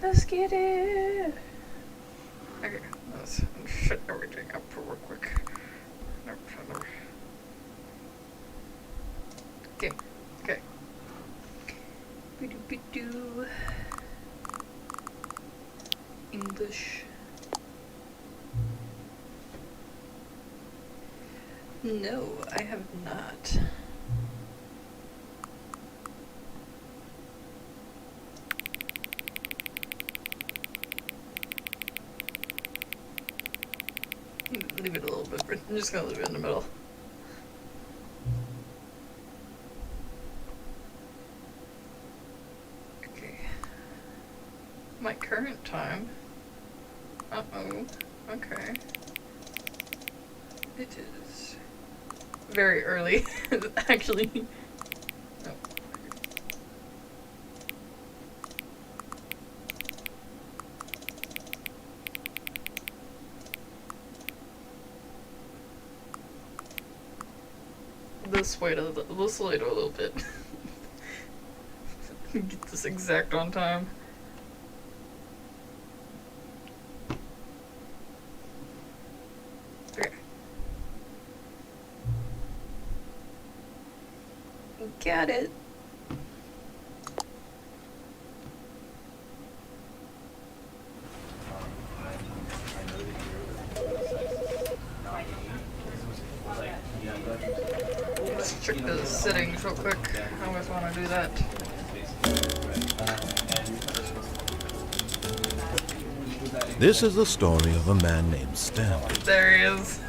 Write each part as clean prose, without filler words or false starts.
Let's get it. Okay, let's shut everything up real quick. Game. Okay. Bidoo. English. No, I have not. Leave it a little bit. I'm just gonna leave it in the middle. Okay. My current time. Uh-oh. Okay. It is very early, actually. Oh. This later a little bit. Get this exact on time. Okay. Got it. Let's check the settings real quick. I always want to do that. This is the story of a man named Stanley. There he is.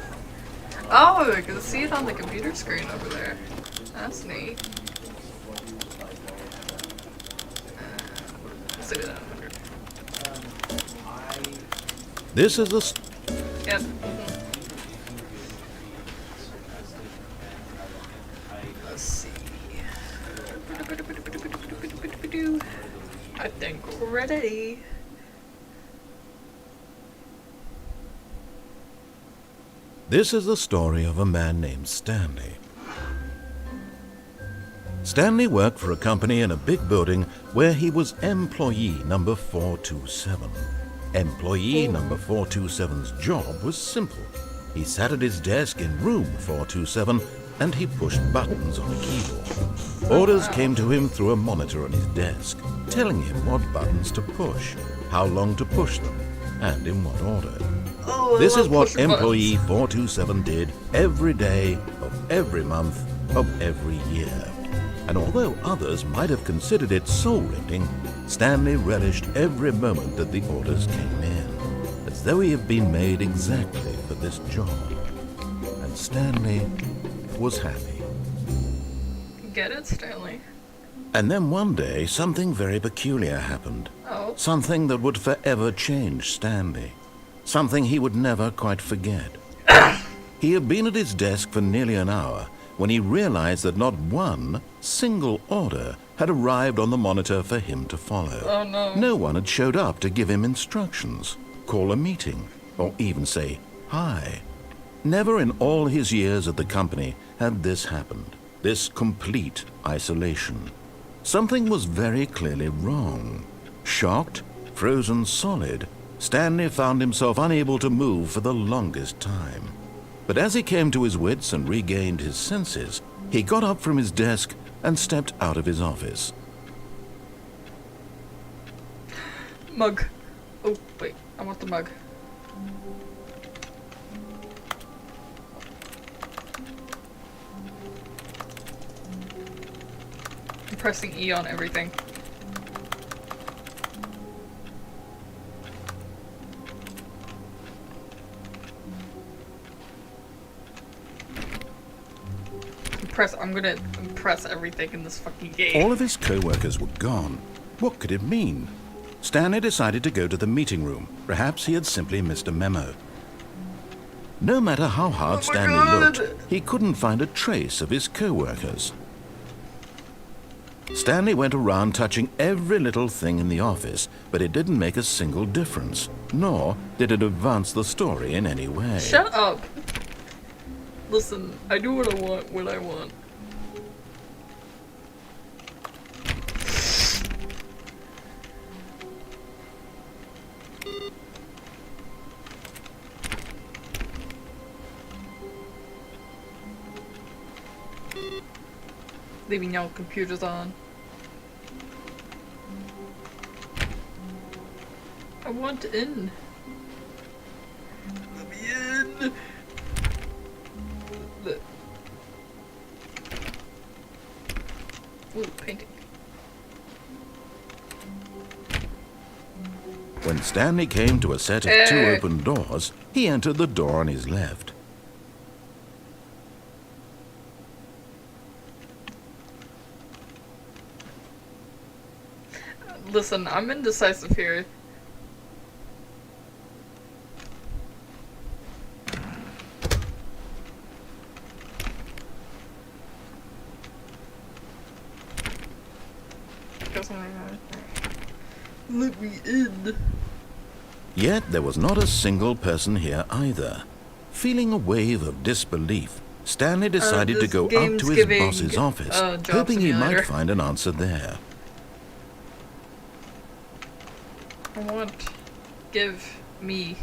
Oh, I can see it on the computer screen over there. That's neat. Let's do that 100. This is the Yep. Let's see. I think we're ready. This is the story of a man named Stanley. Stanley worked for a company in a big building where he was employee number 427. Employee number 427's job was simple. He sat at his desk in room 427 and he pushed buttons on a keyboard. Orders came to him through a monitor on his desk, telling him what buttons to push, how long to push them, and in what order. Oh, This is what pushing employee buttons. 427 did every day of every month of every year. And although others might have considered it soul-rending, Stanley relished every moment that the orders came in, as though he had been made exactly for this job. And Stanley was happy. Get it, Stanley? And then one day, something very peculiar happened. Oh. Something that would forever change Stanley. Something he would never quite forget. He had been at his desk for nearly an hour when he realized that not one single order had arrived on the monitor for him to follow. Oh no. No one had showed up to give him instructions, call a meeting, or even say hi. Never in all his years at the company had this happened, this complete isolation. Something was very clearly wrong. Shocked, frozen solid, Stanley found himself unable to move for the longest time. But as he came to his wits and regained his senses, he got up from his desk and stepped out of his office. Mug. Oh, wait. I want the mug. I'm pressing E on everything. I'm gonna press everything in this fucking game. All of his co-workers were gone. What could it mean? Stanley decided to go to the meeting room. Perhaps he had simply missed a memo. No matter how hard Oh my Stanley God. looked, he couldn't find a trace of his co-workers. Stanley went around touching every little thing in the office, but it didn't make a single difference, nor did it advance the story in any way. Shut up. Listen, I do what I want when I want. Leaving y'all computers on. I want in. Let me in. Ooh, painting. When Stanley came to a set of 2 open doors, he entered the door on his left. Listen, I'm indecisive here. Let me in. Yet there was not a single person here either. Feeling a wave of disbelief, Stanley decided to go up to his boss's office, hoping he might find an answer there. I want... Give me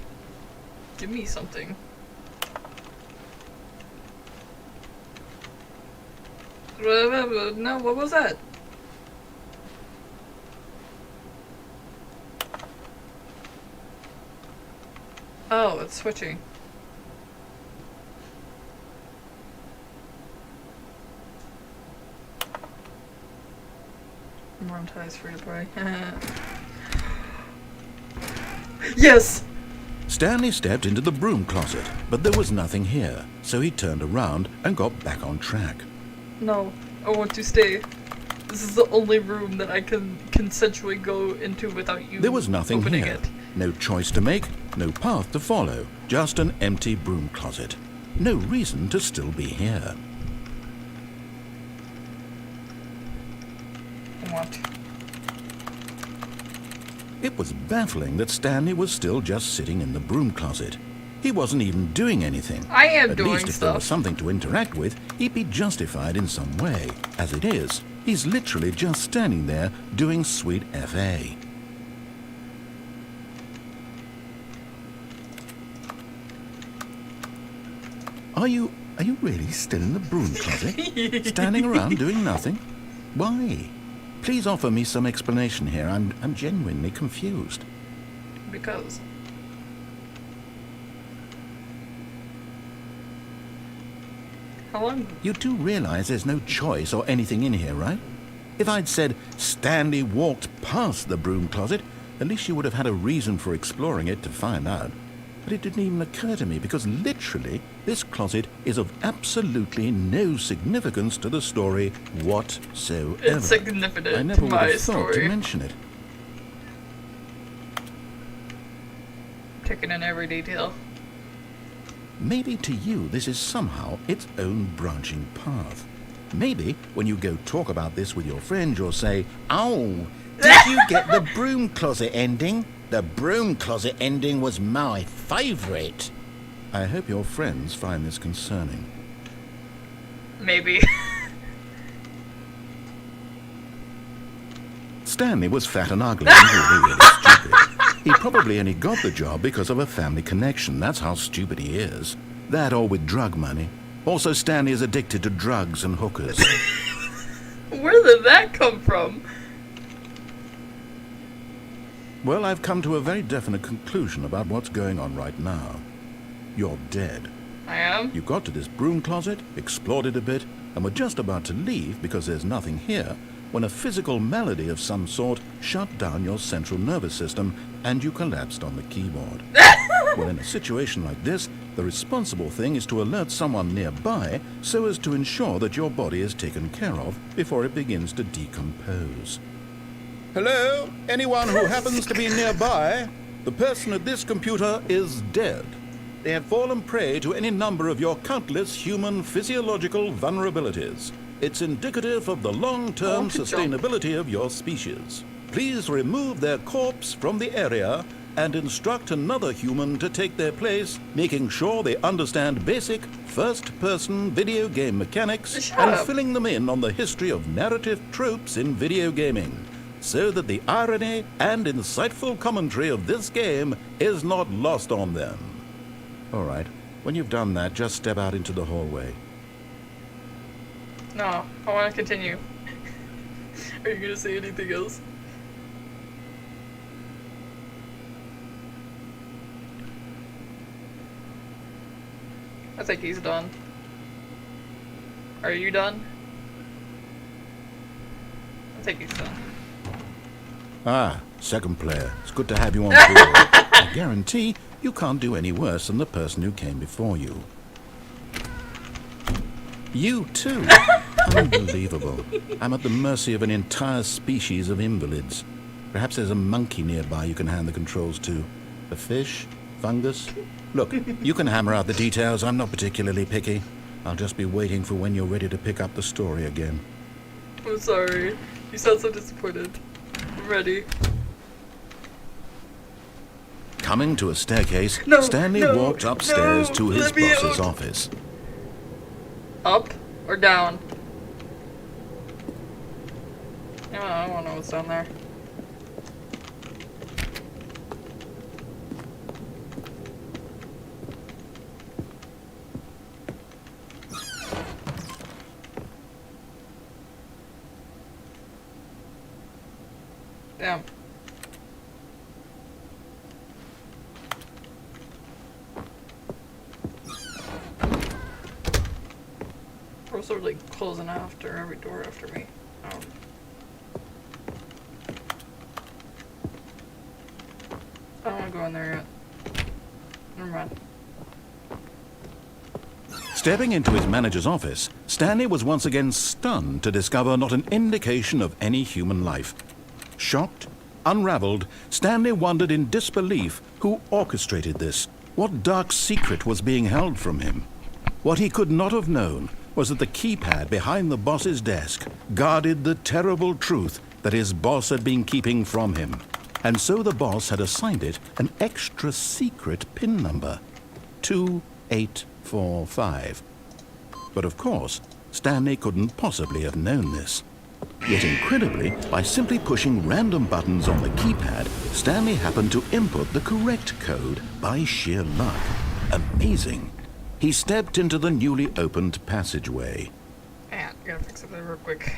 something. No, what was that? Oh, it's switching. More ties free to play. Yes! Stanley stepped into the broom closet, but there was nothing here, so he turned around and got back on track. No, I want to stay. This is the only room that I can consensually go into without you. There was nothing opening here. It. No choice to make, no path to follow, just an empty broom closet. No reason to still be here. What? It was baffling that Stanley was still just sitting in the broom closet. He wasn't even doing anything. I am doing At least if there was something to interact with, he'd be justified in some way. As it is, he's literally just standing there doing sweet FA. Are you really still in the broom closet? Standing around doing nothing? Why? Please offer me some explanation here. I'm genuinely confused. Because... How long? You do realize there's no choice or anything in here, right? If I'd said Stanley walked past the broom closet, at least you would have had a reason for exploring it to find out. But it didn't even occur to me because literally this closet is of absolutely no significance to the story whatsoever. It's significant I never to would my have thought story. to mention it. Taking in every detail. Maybe to you this is somehow its own branching path. Maybe when you go talk about this with your friend you'll say, "Oh, did you get the broom closet ending? The broom closet ending was my favourite." I hope your friends find this concerning. Maybe. Stanley was fat and ugly and really, really stupid. He probably only got the job because of a family connection. That's how stupid he is. That or with drug money. Also, Stanley is addicted to drugs and hookers. Where did that come from? Well, I've come to a very definite conclusion about what's going on right now. You're dead. I am? You got to this broom closet, explored it a bit, and were just about to leave because there's nothing here, when a physical malady of some sort shut down your central nervous system and you collapsed on the keyboard. Well, in a situation like this, the responsible thing is to alert someone nearby so as to ensure that your body is taken care of before it begins to decompose. Hello? Anyone who happens to be nearby? The person at this computer is dead. They have fallen prey to any number of your countless human physiological vulnerabilities. It's indicative of the long-term sustainability of your species. Please remove their corpse from the area and instruct another human to take their place, making sure they understand basic first-person video game mechanics and filling them in on the history of narrative tropes in video gaming, so that the irony and insightful commentary of this game is not lost on them. All right, when you've done that, just step out into the hallway. No. I want to continue. Are you gonna say anything else? I think he's done. Are you done? I think he's done. Ah, second player. It's good to have you on board. I guarantee you can't do any worse than the person who came before you. You too? Unbelievable. I'm at the mercy of an entire species of invalids. Perhaps there's a monkey nearby you can hand the controls to. A fish? Fungus? Look, you can hammer out the details. I'm not particularly picky. I'll just be waiting for when you're ready to pick up the story again. I'm sorry. You sound so disappointed. I'm ready. Coming to a staircase, No, Stanley no, walked upstairs no, to his let me boss's out. office. Up or down? I don't know what's down there. Damn. We're also like closing after every door after me. Oh. I don't want to go in there yet. Never mind. Stepping into his manager's office, Stanley was once again stunned to discover not an indication of any human life. Shocked, unraveled, Stanley wondered in disbelief who orchestrated this. What dark secret was being held from him? What he could not have known was that the keypad behind the boss's desk guarded the terrible truth that his boss had been keeping from him. And so the boss had assigned it an extra secret PIN number, 2845. But of course, Stanley couldn't possibly have known this. Yet incredibly, by simply pushing random buttons on the keypad, Stanley happened to input the correct code by sheer luck. Amazing. He stepped into the newly opened passageway. Man, I gotta fix something real quick.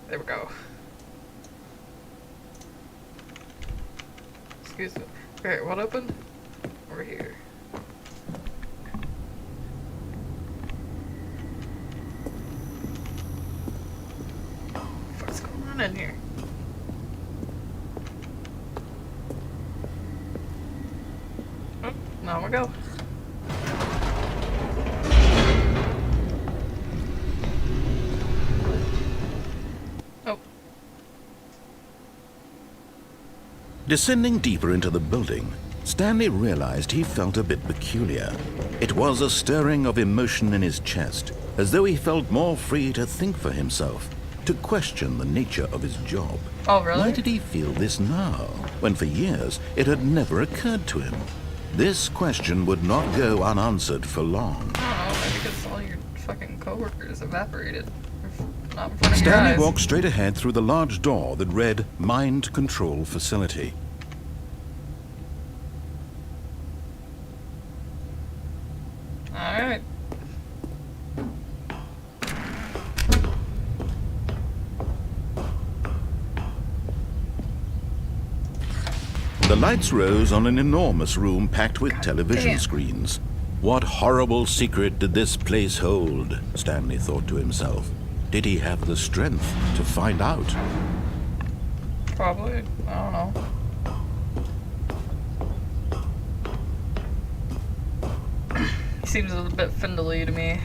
There we go. Excuse me. Okay, what opened? Over here. What's going on in here? Oh, now we go. Oh. Descending deeper into the building, Stanley realized he felt a bit peculiar. It was a stirring of emotion in his chest, as though he felt more free to think for himself, to question the nature of his job. Oh, really? Why did he feel this now, when for years it had never occurred to him? This question would not go unanswered for long. I don't know, maybe because all your fucking coworkers evaporated. Not in front of your Stanley eyes. walked straight ahead through the large door that read Mind Control Facility. Alright. The lights rose on an enormous room packed with television damn. screens. What horrible secret did this place hold? Stanley thought to himself. Did he have the strength to find out? Probably. I don't know. He seems a bit findly to me.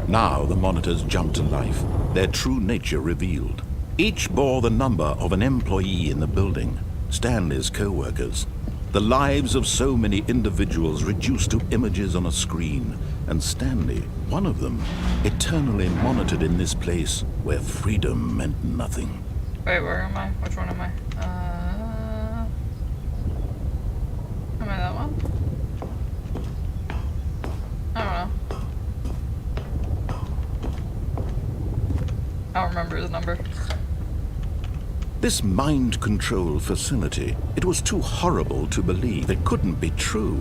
Now the monitors jumped to life, their true nature revealed. Each bore the number of an employee in the building, Stanley's co-workers. The lives of so many individuals reduced to images on a screen, and Stanley, one of them, eternally monitored in this place where freedom meant nothing. Wait, where am I? Which one am I? Am I that one? I don't know. I don't remember his number. This mind control facility, it was too horrible to believe. It couldn't be true.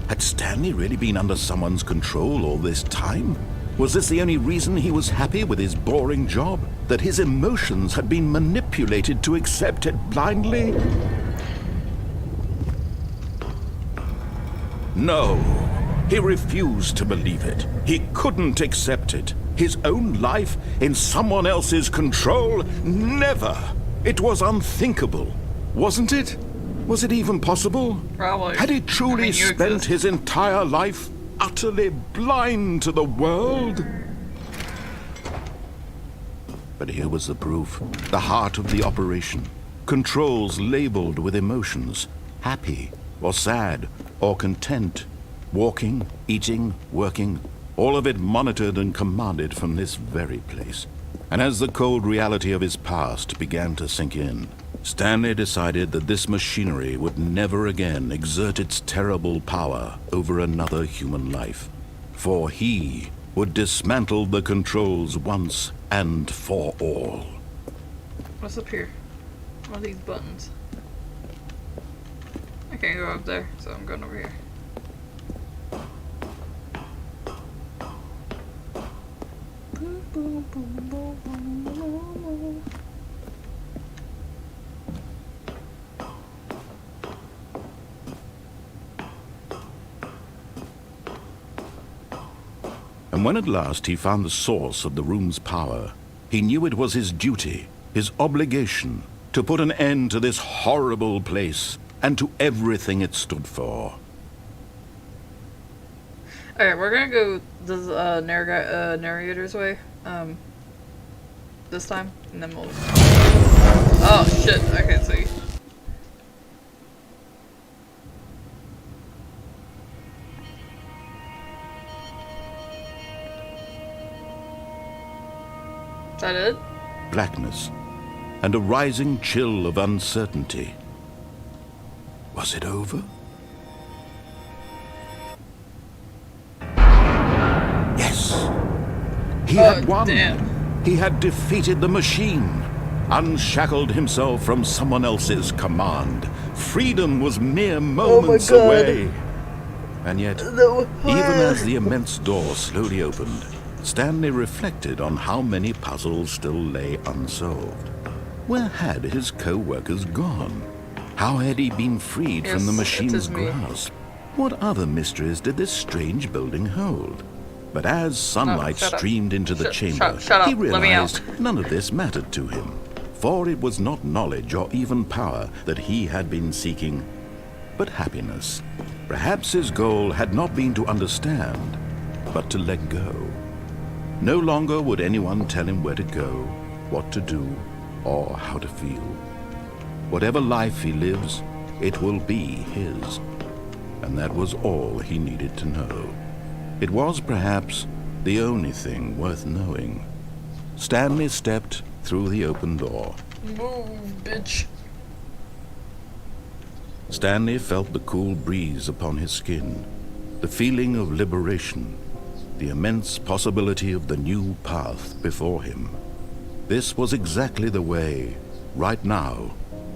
Had Stanley really been under someone's control all this time? Was this the only reason he was happy with his boring job? That his emotions had been manipulated to accept it blindly? No, he refused to believe it. He couldn't accept it. His own life in someone else's control? Never! It was unthinkable, wasn't it? Was it even possible? Probably. Had he truly you spent exist. his entire life utterly blind to the world? But here was the proof. The heart of the operation. Controls labeled with emotions. Happy, or sad, or content. Walking, eating, working. All of it monitored and commanded from this very place. And as the cold reality of his past began to sink in, Stanley decided that this machinery would never again exert its terrible power over another human life. For he would dismantle the controls once and for all. What's up here? What are these buttons? I can't go up there, so I'm going over here. And when at last he found the source of the room's power, he knew it was his duty, his obligation, to put an end to this horrible place and to everything it stood for. Alright, we're gonna go this narrator's way. This time, and then we'll. Oh shit! I can't see. Is that it? Blackness and a rising chill of uncertainty. Was it over? Yes! He had won! Damn. He had defeated the machine, unshackled himself from someone else's command. Freedom was mere moments God. away. And yet, even as the immense door slowly opened, Stanley reflected on how many puzzles still lay unsolved. Where had his co-workers gone? How had he been freed from the Yes, it machine's is me. grasp? What other mysteries did this strange building hold? But as sunlight shut up. streamed into the chamber, shut up. he Let me out. realized none of this mattered to him. For it was not knowledge or even power that he had been seeking, but happiness. Perhaps his goal had not been to understand, but to let go. No longer would anyone tell him where to go, what to do, or how to feel. Whatever life he lives, it will be his. And that was all he needed to know. It was perhaps the only thing worth knowing. Stanley stepped through the open door. Move, bitch. Stanley felt the cool breeze upon his skin, the feeling of liberation, the immense possibility of the new path before him. This was exactly the way, right now,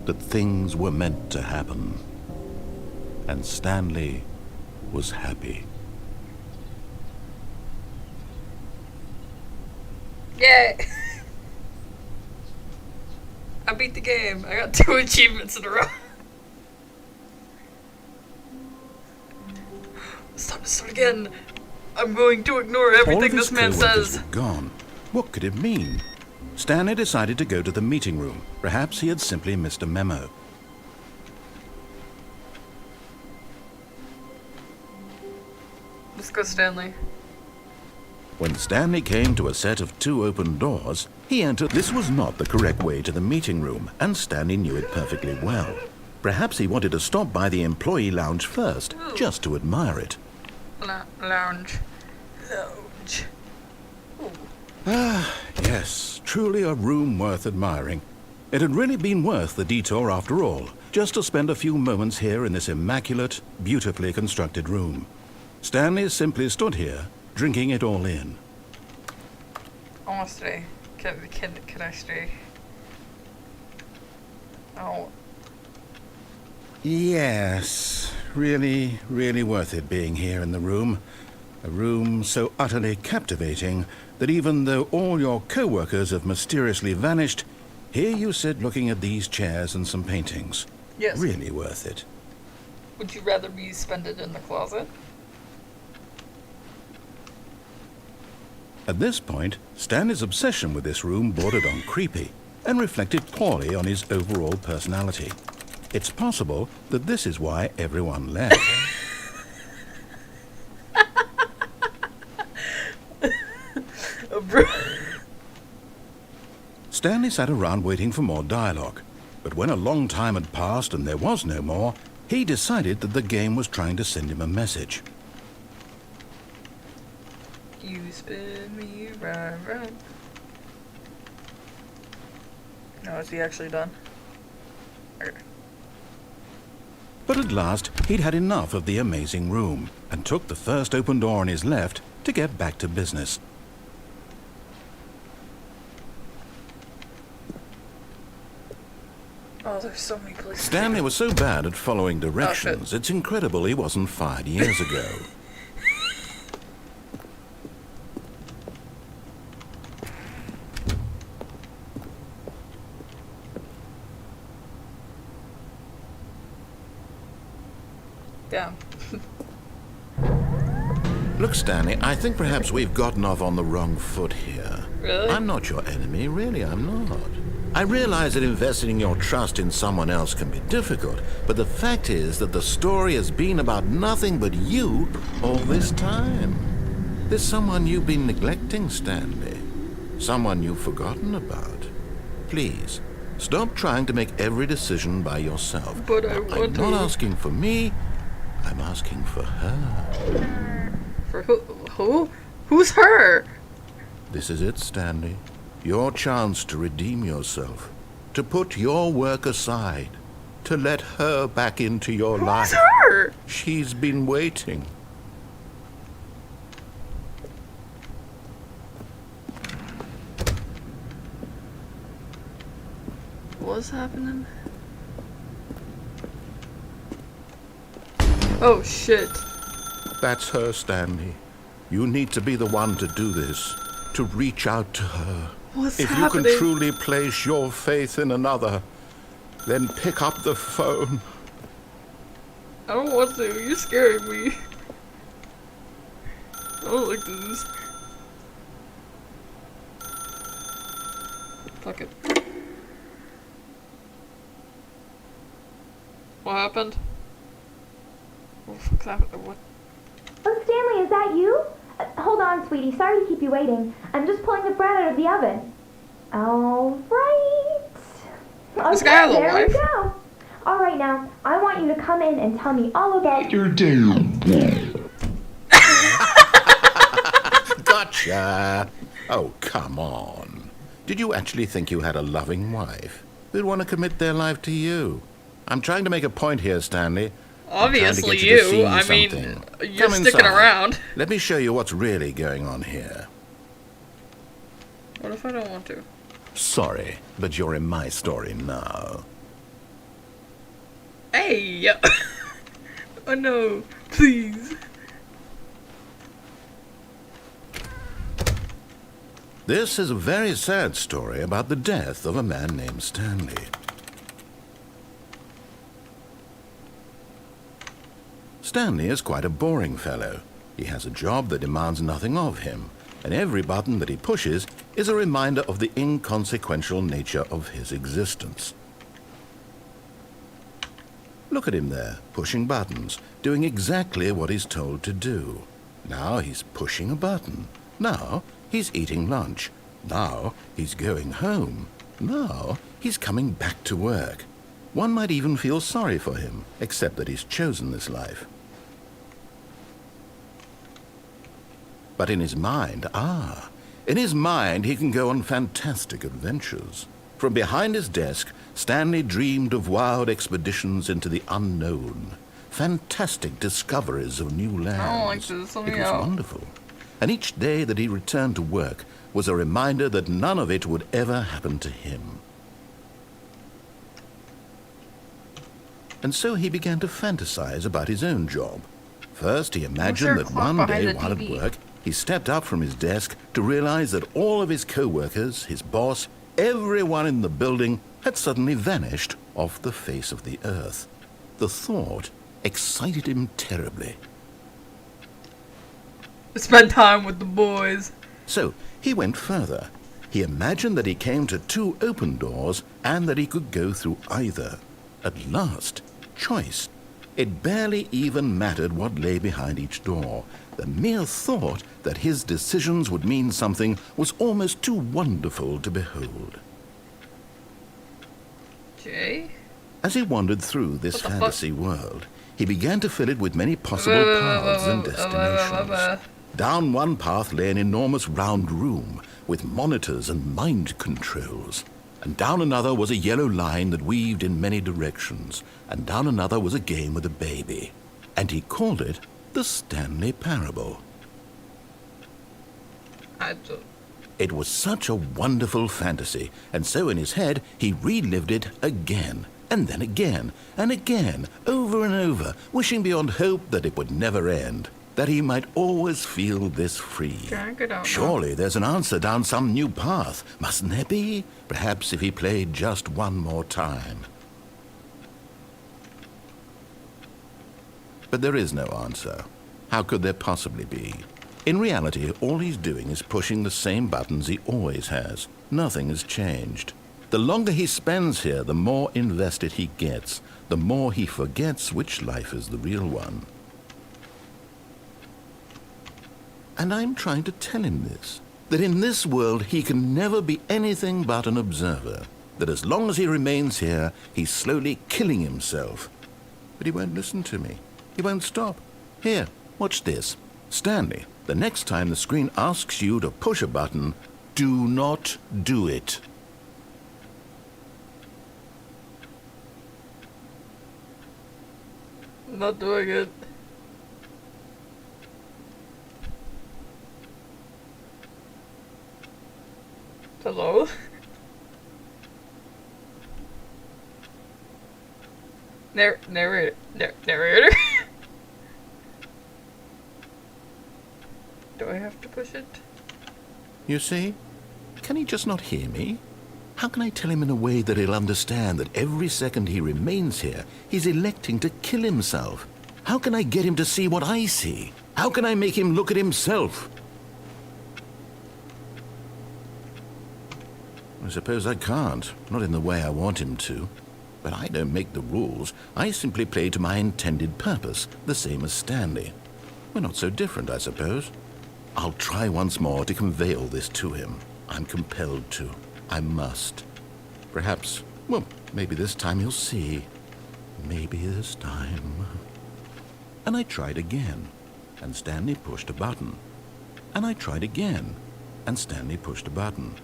that things were meant to happen. And Stanley was happy. Yay! I beat the game. I got 2 achievements in a row. It's time to start again. I'm going to ignore All of everything his this man co-workers says. were gone. What could it mean? Stanley decided to go to the meeting room. Perhaps he had simply missed a memo. Let's go, Stanley. When Stanley came to a set of 2 open doors, he entered. This was not the correct way to the meeting room, and Stanley knew it perfectly well. Perhaps he wanted to stop by the employee lounge first, just to admire it. Lounge. Yes, truly a room worth admiring. It had really been worth the detour after all, just to spend a few moments here in this immaculate, beautifully constructed room. Stanley simply stood here, drinking it all in. I want to stay. Can I stay? Oh. Yes, really worth it being here in the room. A room so utterly captivating that even though all your co-workers have mysteriously vanished, here you sit looking at these chairs and some paintings. Yes. Really worth it. Would you rather me spend it in the closet? At this point, Stanley's obsession with this room bordered on creepy and reflected poorly on his overall personality. It's possible that this is why everyone left. Stanley sat around waiting for more dialogue, but when a long time had passed and there was no more, he decided that the game was trying to send him a message. You spin me round, round. No, is he actually done? Okay. But at last, he'd had enough of the amazing room and took the first open door on his left to get back to business. Oh, there's so many places. Stanley was so bad at following directions, it's incredible he wasn't fired years ago. Yeah. Look, Stanley, I think perhaps we've gotten off on the wrong foot here. Really? I'm not your enemy, really, I'm not. I realize that investing your trust in someone else can be difficult, but the fact is that the story has been about nothing but you all this time. There's someone you've been neglecting, Stanley. Someone you've forgotten about. Please, stop trying to make every decision by yourself. But I want I'm not to. asking for me, I'm asking for her. For who? Who? Who's her? This is it, Stanley. Your chance to redeem yourself. To put your work aside. To let her back into your life. Who's her? She's been waiting. What's happening? Oh shit. That's her, Stanley. You need to be the one to do this. To reach out to her. What's If happening? you can truly place your faith in another, then pick up the phone. I don't want to. You're scaring me. I don't like this. Fuck it. What happened? What the fuck happened? What? Oh, Stanley, is that you? Hold on, sweetie. Sorry to keep you waiting. I'm just pulling the bread out of the oven. All right. This guy has a there wife? we go. All right, now, I want you to come in and tell me all about Your damn Gotcha! Oh, come on. Did you actually think you had a loving wife who'd want to commit their life to you? I'm trying to make a point here, Stanley. Obviously you to see you. I mean, something. you're Come sticking inside. around. Let me show you what's really going on here. What if I don't want to? Sorry, but you're in my story now. Hey! Oh no, please. This is a very sad story about the death of a man named Stanley. Stanley is quite a boring fellow. He has a job that demands nothing of him, and every button that he pushes is a reminder of the inconsequential nature of his existence. Look at him there, pushing buttons, doing exactly what he's told to do. Now he's pushing a button. Now he's eating lunch. Now he's going home. Now he's coming back to work. One might even feel sorry for him, except that he's chosen this life. But in his mind, in his mind he can go on fantastic adventures. From behind his desk, Stanley dreamed of wild expeditions into the unknown, fantastic discoveries of new lands. I don't like this. Let me It was out. wonderful. And each day that he returned to work was a reminder that none of it would ever happen to him. And so he began to fantasize about his own job. First, he there imagined a that clock one behind day the while at TV? work, he stepped up from his desk to realize that all of his co-workers, his boss, everyone in the building had suddenly vanished off the face of the earth. The thought excited him terribly. Spend time with the boys. So he went further. He imagined that he came to two open doors and that he could go through either. At last, choice. It barely even mattered what lay behind each door. The mere thought that his decisions would mean something was almost too wonderful to behold. Jay? As he wandered through this What the fantasy world, he began to fill it with many possible paths and destinations. Down one path lay an enormous round room with monitors and mind controls. And down another was a yellow line that weaved in many directions. And down another was a game with a baby. And he called it the Stanley Parable. It was such a wonderful fantasy, and so in his head he relived it again, and then again, and again, over and over, wishing beyond hope that it would never end, that he might always feel this free. Can I get out now? Surely there's an answer down some new path, mustn't there be? Perhaps if he played just one more time. But there is no answer. How could there possibly be? In reality, all he's doing is pushing the same buttons he always has. Nothing has changed. The longer he spends here, the more invested he gets, the more he forgets which life is the real one. And I'm trying to tell him this, that in this world he can never be anything but an observer, that as long as he remains here, he's slowly killing himself. But he won't listen to me. He won't stop. Here, watch this. Stanley, the next time the screen asks you to push a button, do not do it. I'm not doing it. Hello? Narrator. Do I have to push it? You see? Can he just not hear me? How can I tell him in a way that he'll understand that every second he remains here, he's electing to kill himself? How can I get him to see what I see? How can I make him look at himself? I suppose I can't, not in the way I want him to. But I don't make the rules. I simply play to my intended purpose, the same as Stanley. We're not so different, I suppose. I'll try once more to convey all this to him. I'm compelled to. I must. Perhaps, well, maybe this time he'll see. Maybe this time. And I tried again, and Stanley pushed a button. And I tried again, and Stanley pushed a button.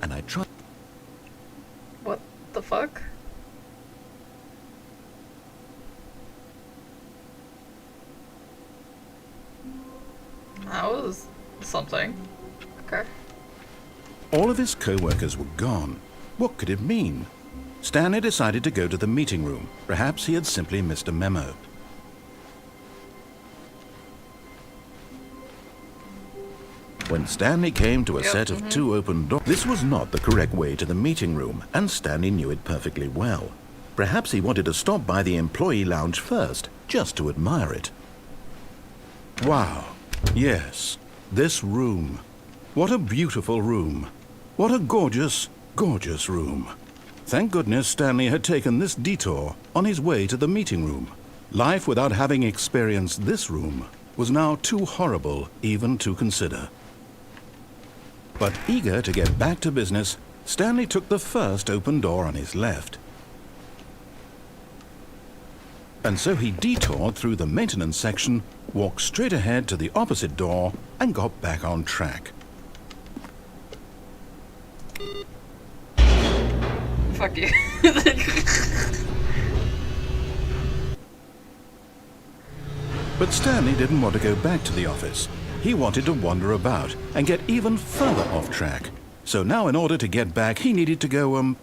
And I tried. What the fuck? That was something. Okay. All of his co-workers were gone. What could it mean? Stanley decided to go to the meeting room. Perhaps he had simply missed a memo. When Stanley came to a set of two open doors, this was not the correct way to the meeting room, and Stanley knew it perfectly well. Perhaps he wanted to stop by the employee lounge first, just to admire it. Wow. Yes, this room. What a beautiful room. What a gorgeous, gorgeous room. Thank goodness Stanley had taken this detour on his way to the meeting room. Life without having experienced this room was now too horrible even to consider. But eager to get back to business, Stanley took the first open door on his left. And so he detoured through the maintenance section, walked straight ahead to the opposite door, and got back on track. Fuck you. But Stanley didn't want to go back to the office. He wanted to wander about and get even further off track. So now in order to get back, he needed to go,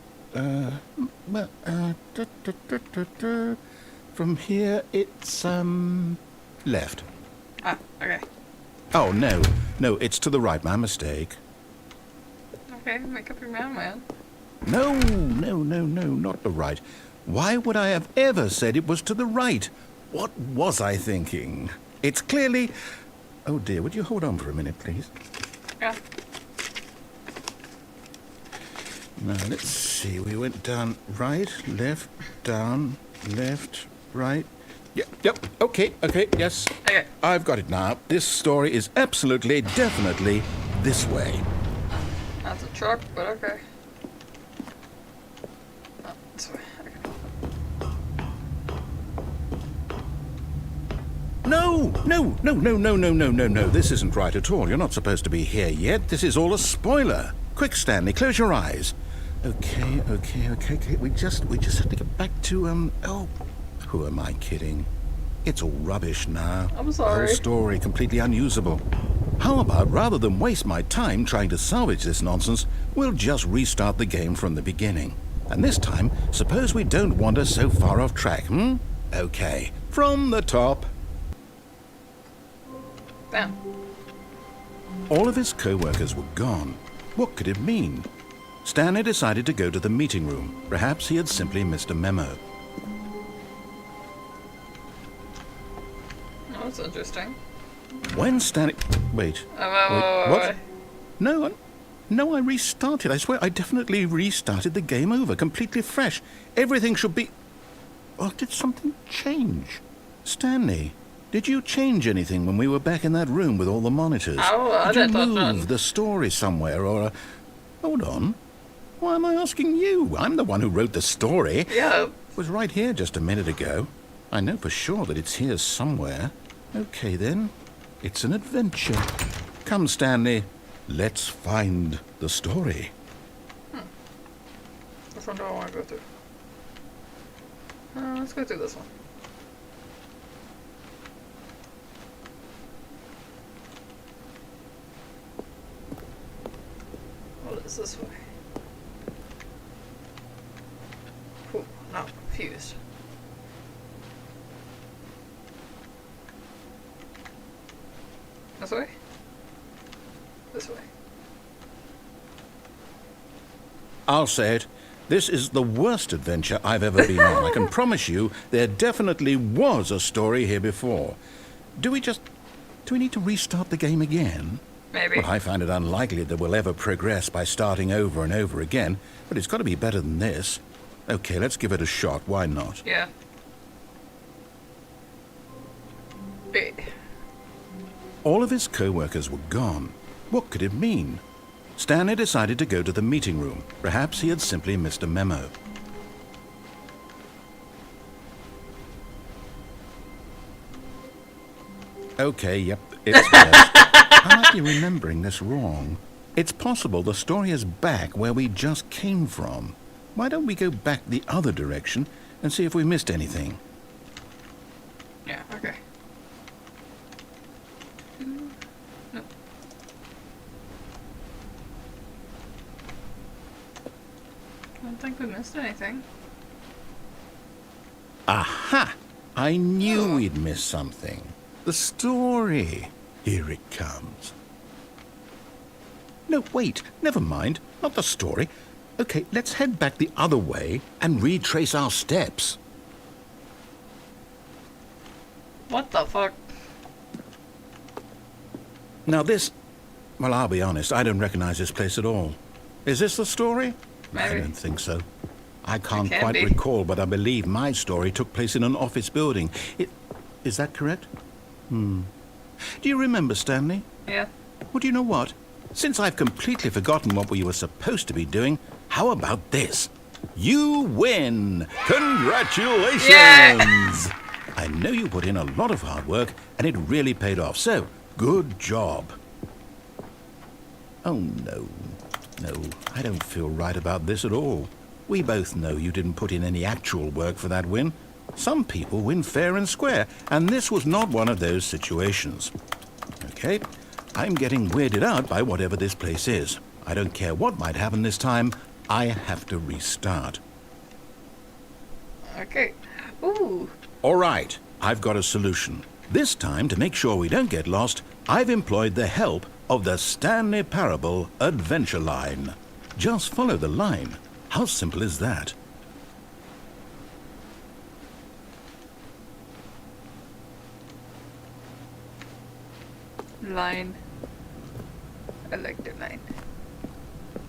from here it's, left. Ah, okay. Oh, no. No, it's to the right. My mistake. Okay, make up your mind, man. No, not the right. Why would I have ever said it was to the right? What was I thinking? It's clearly... Oh dear, would you hold on for a minute, please? Yeah. Now, let's see. We went down right, left, down, left, right. Yep, okay, yes. Okay. I've got it now. This story is absolutely, definitely this way. That's a truck, but okay. Oh, this way. Okay. No. This isn't right at all. You're not supposed to be here yet. This is all a spoiler. Quick, Stanley, close your eyes. Okay. We just have to get back to, oh, who am I kidding? It's all rubbish now. I'm sorry. The whole story completely unusable. How about, rather than waste my time trying to salvage this nonsense, we'll just restart the game from the beginning. And this time, suppose we don't wander so far off track, Okay, from the top. Damn. All of his co-workers were gone. What could it mean? Stanley decided to go to the meeting room. Perhaps he had simply missed a memo. Oh, that's interesting. When Stanley... Wait. Wait, what? No, I restarted. I swear, I definitely restarted the game over, completely fresh. Everything should be... Or did something change? Stanley, did you change anything when we were back in that room with all the monitors? Oh, I did you didn't touch move none. the story somewhere, or... Hold on. Why am I asking you? I'm the one who wrote the story. Yeah. It was right here just a minute ago. I know for sure that it's here somewhere. Okay, then. It's an adventure. Come, Stanley. Let's find the story. Which one do I want to go through? Let's go through this one. What is this way? Cool. Now confused. This way? This way. I'll say it. This is the worst adventure I've ever been on. I can promise you there definitely was a story here before. Do we need to restart the game again? Maybe. Well, I find it unlikely that we'll ever progress by starting over and over again, but it's got to be better than this. Okay, let's give it a shot. Why not? Yeah. Wait. All of his co-workers were gone. What could it mean? Stanley decided to go to the meeting room. Perhaps he had simply missed a memo. Okay, yep, it's worse. I might be remembering this wrong. It's possible the story is back where we just came from. Why don't we go back the other direction and see if we missed anything? Yeah, okay. No. I don't think we missed anything. Aha! I knew we'd missed something. The story. Here it comes. No, wait. Never mind. Not the story. Okay, let's head back the other way and retrace our steps. What the fuck? Now this... Well, I'll be honest. I don't recognize this place at all. Is this the story? I Maybe. don't think so. I can't can quite be. recall, but I believe my story took place in an office building. Is that correct? Do you remember, Stanley? Yeah. Well, do you know what? Since I've completely forgotten what we were supposed to be doing, how about this? You win! Congratulations! Yeah. I know you put in a lot of hard work, and it really paid off, so good job. Oh, no. No, I don't feel right about this at all. We both know you didn't put in any actual work for that win. Some people win fair and square, and this was not one of those situations. Okay, I'm getting weirded out by whatever this place is. I don't care what might happen this time. I have to restart. Okay. Ooh. All right, I've got a solution. This time, to make sure we don't get lost, I've employed the help of the Stanley Parable Adventure Line. Just follow the line. How simple is that? Line. I like the line.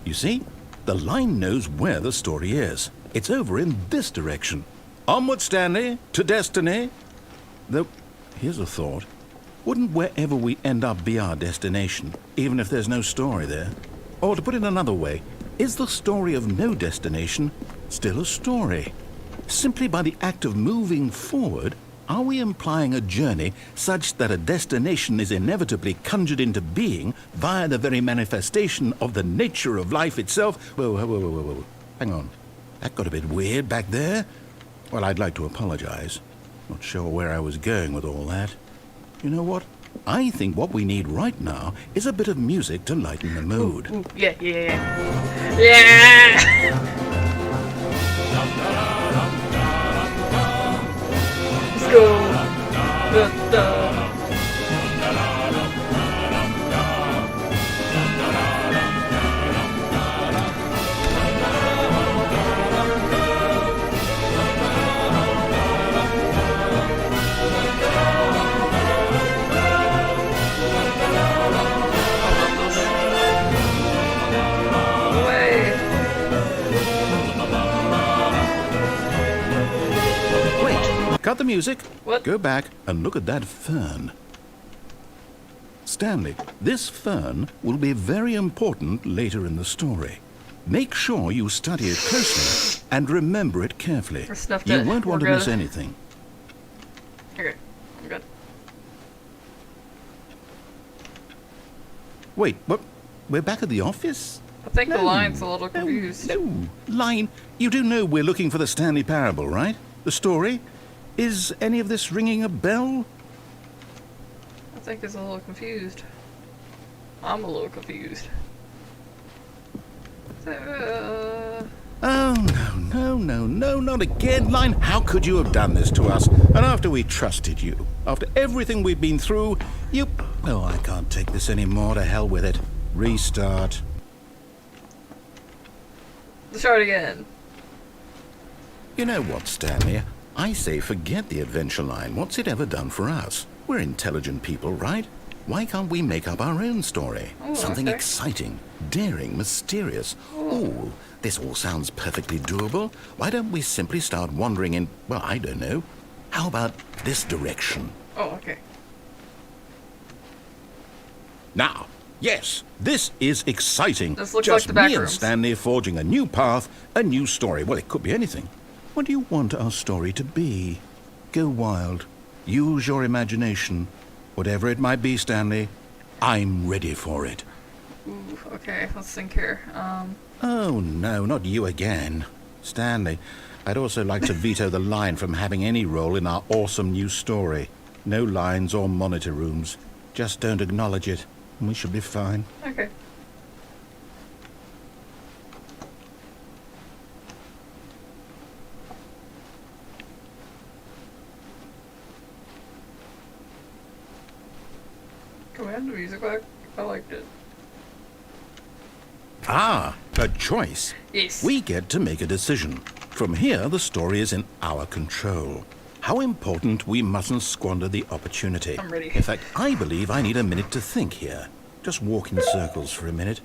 You see? The line knows where the story is. It's over in this direction. Onward, Stanley, to destiny. Though, here's a thought. Wouldn't wherever we end up be our destination, even if there's no story there? Or to put it another way, is the story of no destination still a story? Simply by the act of moving forward, are we implying a journey such that a destination is inevitably conjured into being via the very manifestation of the nature of life itself? Whoa. Hang on. That got a bit weird back there. Well, I'd like to apologize. Not sure where I was going with all that. You know what? I think what we need right now is a bit of music to lighten the mood. Ooh, yeah. Yeah! Let's go. Da. Cut the music. What? Go back and look at that fern. Stanley, this fern will be very important later in the story. Make sure you study it closely and remember it carefully. I snuffed You it. won't want We're to miss good. anything. Okay, I'm good. Wait, what? We're back at the office? I think the No. line's a little confused. No. Line, you do know we're looking for the Stanley Parable, right? The story? Is any of this ringing a bell? I think it's a little confused. I'm a little confused. Oh, no, not again, Line. How could you have done this to us? And after we trusted you, after everything we've been through, you... Oh, I can't take this anymore. To hell with it. Restart. Let's try it again. You know what, Stanley? I say forget the adventure line. What's it ever done for us? We're intelligent people, right? Why can't we make up our own story? Oh, Something okay. exciting, daring, mysterious. Ooh, this all sounds perfectly doable. Why don't we simply start wandering in, well, I don't know. How about this direction? Oh, okay. Now, yes, this is exciting. This looks Just like the back me and rooms. Stanley forging a new path, a new story. Well, it could be anything. What do you want our story to be? Go wild. Use your imagination. Whatever it might be, Stanley, I'm ready for it. Ooh, okay, let's think here. Oh, no, not you again. Stanley, I'd also like to veto the line from having any role in our awesome new story. No lines or monitor rooms. Just don't acknowledge it, and we should be fine. Okay. Can we have the music back? I liked it. Ah, a choice. Yes. We get to make a decision. From here, the story is in our control. How important we mustn't squander the opportunity. I'm ready. In fact, I believe I need a minute to think here. Just walk in circles for a minute.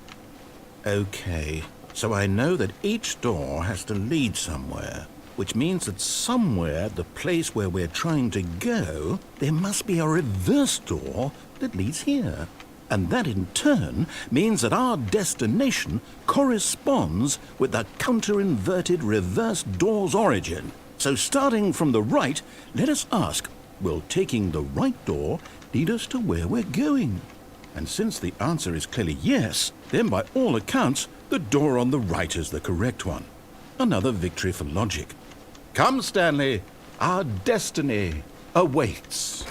Okay, so I know that each door has to lead somewhere, which means that somewhere, the place where we're trying to go, there must be a reverse door that leads here. And that in turn means that our destination corresponds with the counter-inverted reverse door's origin. So starting from the right, let us ask, will taking the right door lead us to where we're going? And since the answer is clearly yes, then by all accounts, the door on the right is the correct one. Another victory for logic. Come, Stanley, our destiny awaits.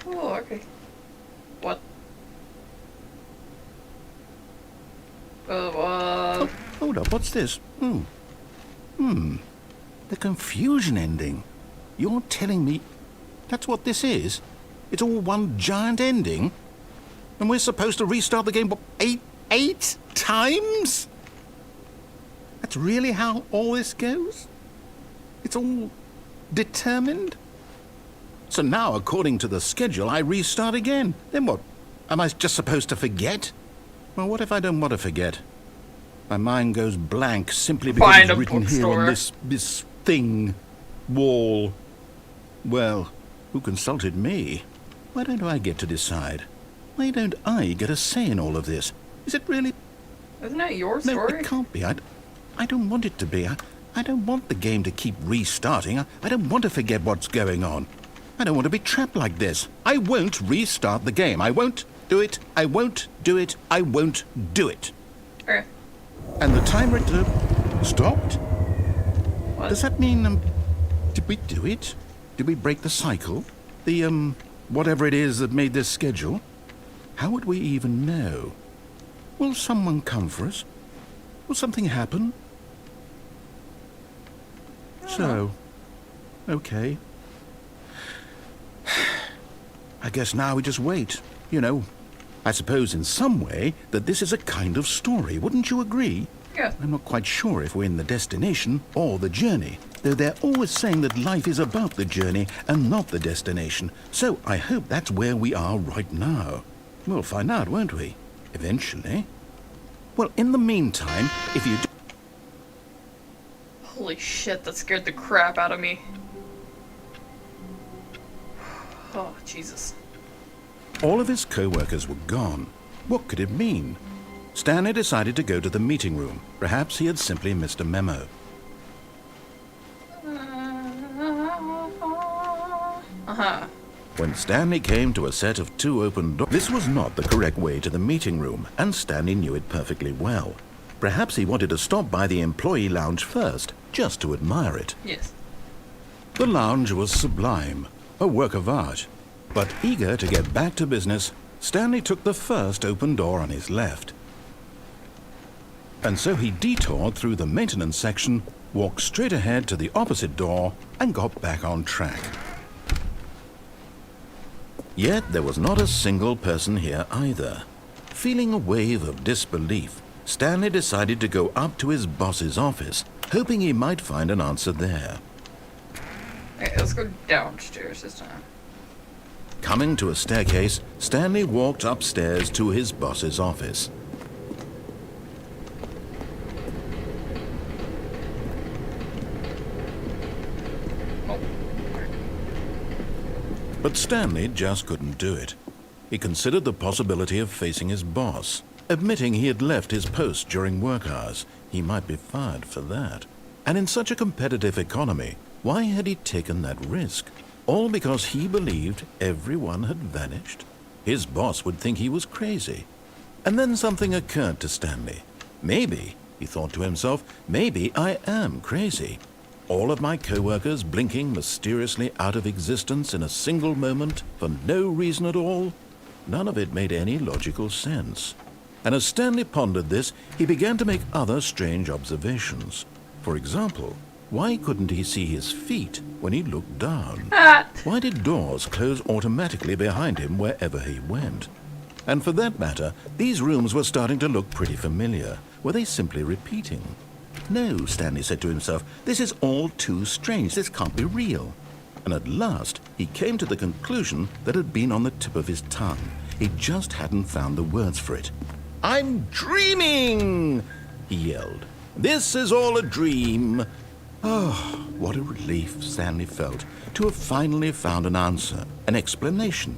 Oh, okay. What? Oh, hold up, what's this? The confusion ending. You're telling me That's what this is? It's all one giant ending? And we're supposed to restart the game, what, eight times? That's really how all this goes? It's all determined? So now, according to the schedule, I restart again. Then what? Am I just supposed to forget? Well, what if I don't want to forget? My mind goes blank simply because Find it's a written here on bookstore. this thing, wall. Well, who consulted me? Why don't I get to decide? Why don't I get a say in all of this? Is it really? Isn't that your No, story? it can't be. I don't want it to be. I don't want the game to keep restarting. I don't want to forget what's going on. I don't want to be trapped like this. I won't restart the game. I won't do it. I won't do it. I won't do it. Okay. And the timer stopped? What? Does that mean, did we do it? Did we break the cycle? The, whatever it is that made this schedule? How would we even know? Will someone come for us? Will something happen? So, okay. I guess now we just wait. You know, I suppose in some way that this is a kind of story. Wouldn't you agree? Yeah. I'm not quite sure if we're in the destination or the journey, though they're always saying that life is about the journey and not the destination. So I hope that's where we are right now. We'll find out, won't we? Eventually. Well, in the meantime, if you... Holy shit, that scared the crap out of me. Oh, Jesus. All of his co-workers were gone. What could it mean? Stanley decided to go to the meeting room. Perhaps he had simply missed a memo. Uh-huh. When Stanley came to a set of 2 open doors, this was not the correct way to the meeting room, and Stanley knew it perfectly well. Perhaps he wanted to stop by the employee lounge first, just to admire it. Yes. The lounge was sublime, a work of art. But eager to get back to business, Stanley took the first open door on his left. And so he detoured through the maintenance section, walked straight ahead to the opposite door, and got back on track. Yet there was not a single person here either. Feeling a wave of disbelief, Stanley decided to go up to his boss's office, hoping he might find an answer there. Okay, let's go downstairs this time. Coming to a staircase, Stanley walked upstairs to his boss's office. Oh. But Stanley just couldn't do it. He considered the possibility of facing his boss, admitting he had left his post during work hours. He might be fired for that. And in such a competitive economy, why had he taken that risk? All because he believed everyone had vanished? His boss would think he was crazy. And then something occurred to Stanley. Maybe, he thought to himself, maybe I am crazy. All of my co-workers blinking mysteriously out of existence in a single moment for no reason at all? None of it made any logical sense. And as Stanley pondered this, he began to make other strange observations. For example, why couldn't he see his feet when he looked down? Why did doors close automatically behind him wherever he went? And for that matter, these rooms were starting to look pretty familiar. Were they simply repeating? No, Stanley said to himself, this is all too strange. This can't be real. And at last, he came to the conclusion that had been on the tip of his tongue. He just hadn't found the words for it. "I'm dreaming!" he yelled. "This is all a dream." Oh, what a relief Stanley felt to have finally found an answer, an explanation.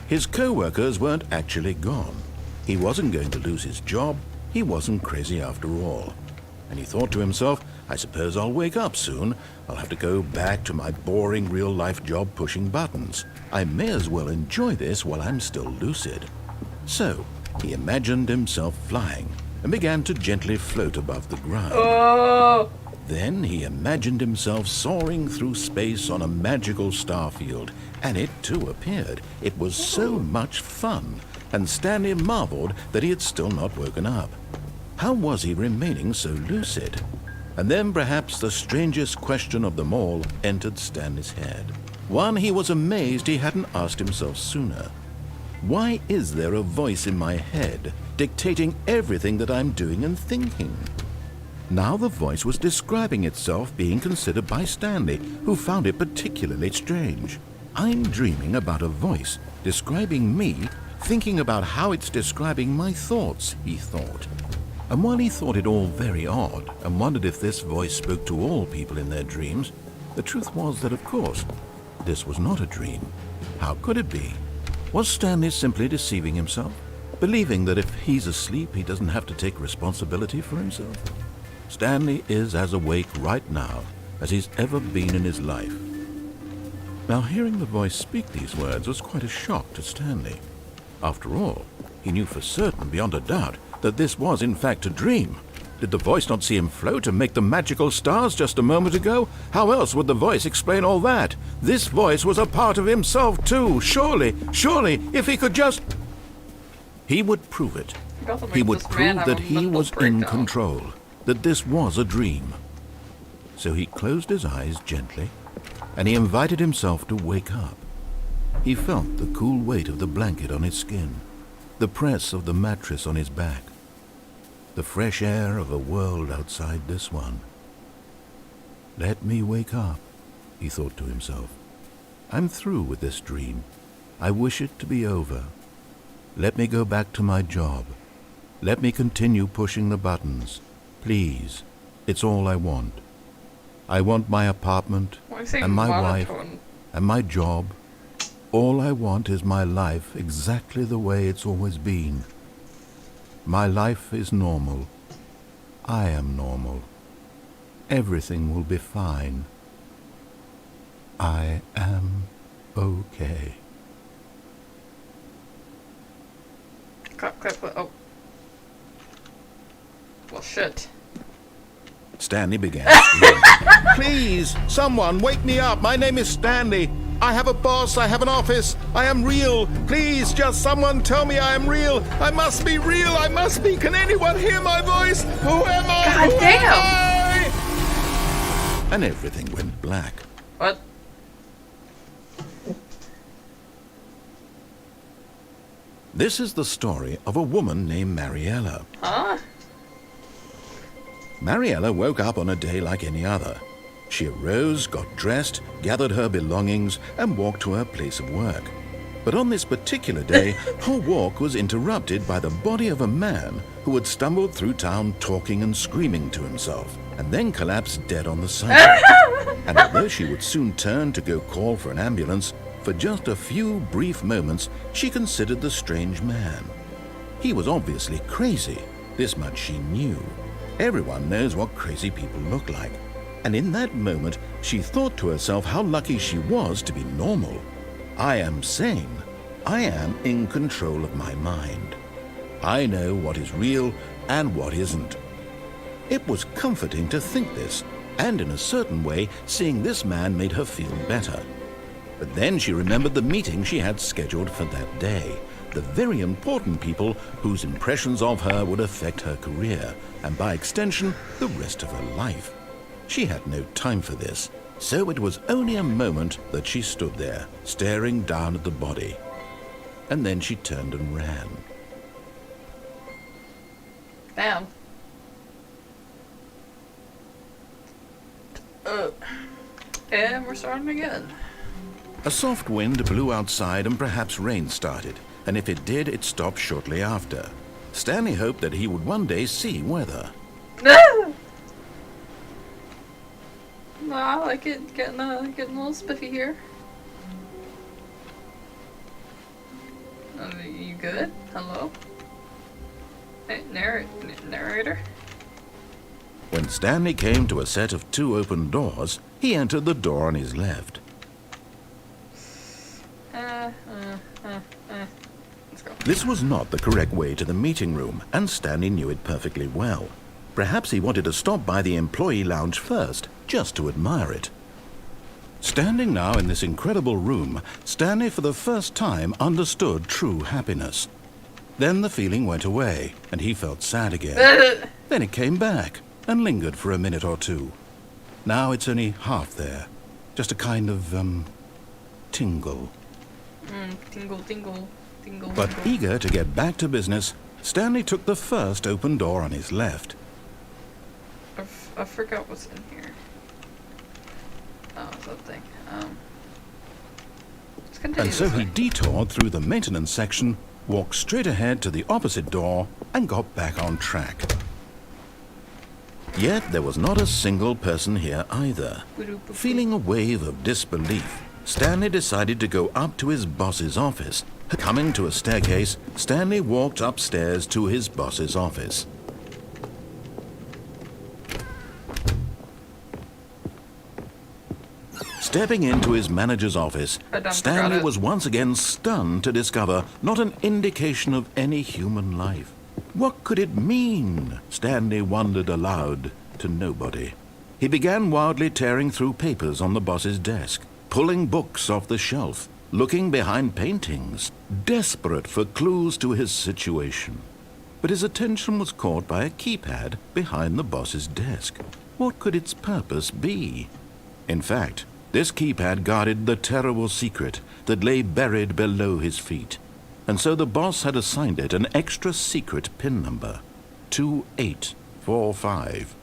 His co-workers weren't actually gone. He wasn't going to lose his job. He wasn't crazy after all. And he thought to himself, I suppose I'll wake up soon. I'll have to go back to my boring real-life job pushing buttons. I may as well enjoy this while I'm still lucid. So, he imagined himself flying and began to gently float above the ground. Oh! Then he imagined himself soaring through space on a magical starfield, and it too appeared. It was so much fun, and Stanley marveled that he had still not woken up. How was he remaining so lucid? And then perhaps the strangest question of them all entered Stanley's head. One he was amazed he hadn't asked himself sooner. Why is there a voice in my head dictating everything that I'm doing and thinking? Now the voice was describing itself being considered by Stanley, who found it particularly strange. I'm dreaming about a voice describing me, thinking about how it's describing my thoughts, he thought. And while he thought it all very odd and wondered if this voice spoke to all people in their dreams, the truth was that, of course, this was not a dream. How could it be? Was Stanley simply deceiving himself, believing that if he's asleep he doesn't have to take responsibility for himself? Stanley is as awake right now as he's ever been in his life. Now, hearing the voice speak these words was quite a shock to Stanley. After all, he knew for certain, beyond a doubt, that this was in fact a dream. Did the voice not see him float and make the magical stars just a moment ago? How else would the voice explain all that? This voice was a part of himself too. Surely, if he could just... He would prove it. He would prove that he was in control, that this was a dream. So he closed his eyes gently, and he invited himself to wake up. He felt the cool weight of the blanket on his skin, the press of the mattress on his back, the fresh air of a world outside this one. Let me wake up, he thought to himself. I'm through with this dream. I wish it to be over. Let me go back to my job. Let me continue pushing the buttons. Please, it's all I want. I want my apartment and my wife and my job. All I want is my life exactly the way it's always been. My life is normal. I am normal. Everything will be fine. I am okay. Clap, oh. Well, shit. Stanley began screaming. Please, someone, wake me up. My name is Stanley. I have a boss. I have an office. I am real. Please, just someone tell me I am real. I must be real. I must be. Can anyone hear my voice? Who am I? God damn. And everything went black. What? This is the story of a woman named Mariella. Huh? Mariella woke up on a day like any other. She arose, got dressed, gathered her belongings, and walked to her place of work. But on this particular day, her walk was interrupted by the body of a man who had stumbled through town talking and screaming to himself, and then collapsed dead on the sidewalk. And although she would soon turn to go call for an ambulance, for just a few brief moments, she considered the strange man. He was obviously crazy. This much she knew. Everyone knows what crazy people look like. And in that moment, she thought to herself how lucky she was to be normal. I am sane. I am in control of my mind. I know what is real and what isn't. It was comforting to think this, and in a certain way, seeing this man made her feel better. But then she remembered the meeting she had scheduled for that day, the very important people whose impressions of her would affect her career, and by extension, the rest of her life. She had no time for this, so it was only a moment that she stood there, staring down at the body. And then she turned and ran. Damn. And we're starting again. A soft wind blew outside and perhaps rain started, and if it did, it stopped shortly after. Stanley hoped that he would one day see weather. No, I like it. Getting a little spiffy here. You good? Hello? Hey, narrator? When Stanley came to a set of 2 open doors, he entered the door on his left. Let's go. This was not the correct way to the meeting room, and Stanley knew it perfectly well. Perhaps he wanted to stop by the employee lounge first, just to admire it. Standing now in this incredible room, Stanley for the first time understood true happiness. Then the feeling went away, and he felt sad again. Then it came back, and lingered for a minute or two. Now it's only half there. Just a kind of, tingle. Tingle, tingle, tingle. But tingle. eager to get back to business, Stanley took the first open door on his left. I forgot what's in here. Oh, something. Let's continue And so this he way. detoured through the maintenance section, walked straight ahead to the opposite door, and got back on track. Yet there was not a single person here either. Feeling a wave of disbelief, Stanley decided to go up to his boss's office. Coming to a staircase, Stanley walked upstairs to his boss's office. Stepping into his manager's office, Stanley was once again stunned to discover not an indication of any human life. What could it mean? Stanley wondered aloud to nobody. He began wildly tearing through papers on the boss's desk, pulling books off the shelf, looking behind paintings, desperate for clues to his situation. But his attention was caught by a keypad behind the boss's desk. What could its purpose be? In fact, this keypad guarded the terrible secret that lay buried below his feet. And so the boss had assigned it an extra secret PIN number, 2845.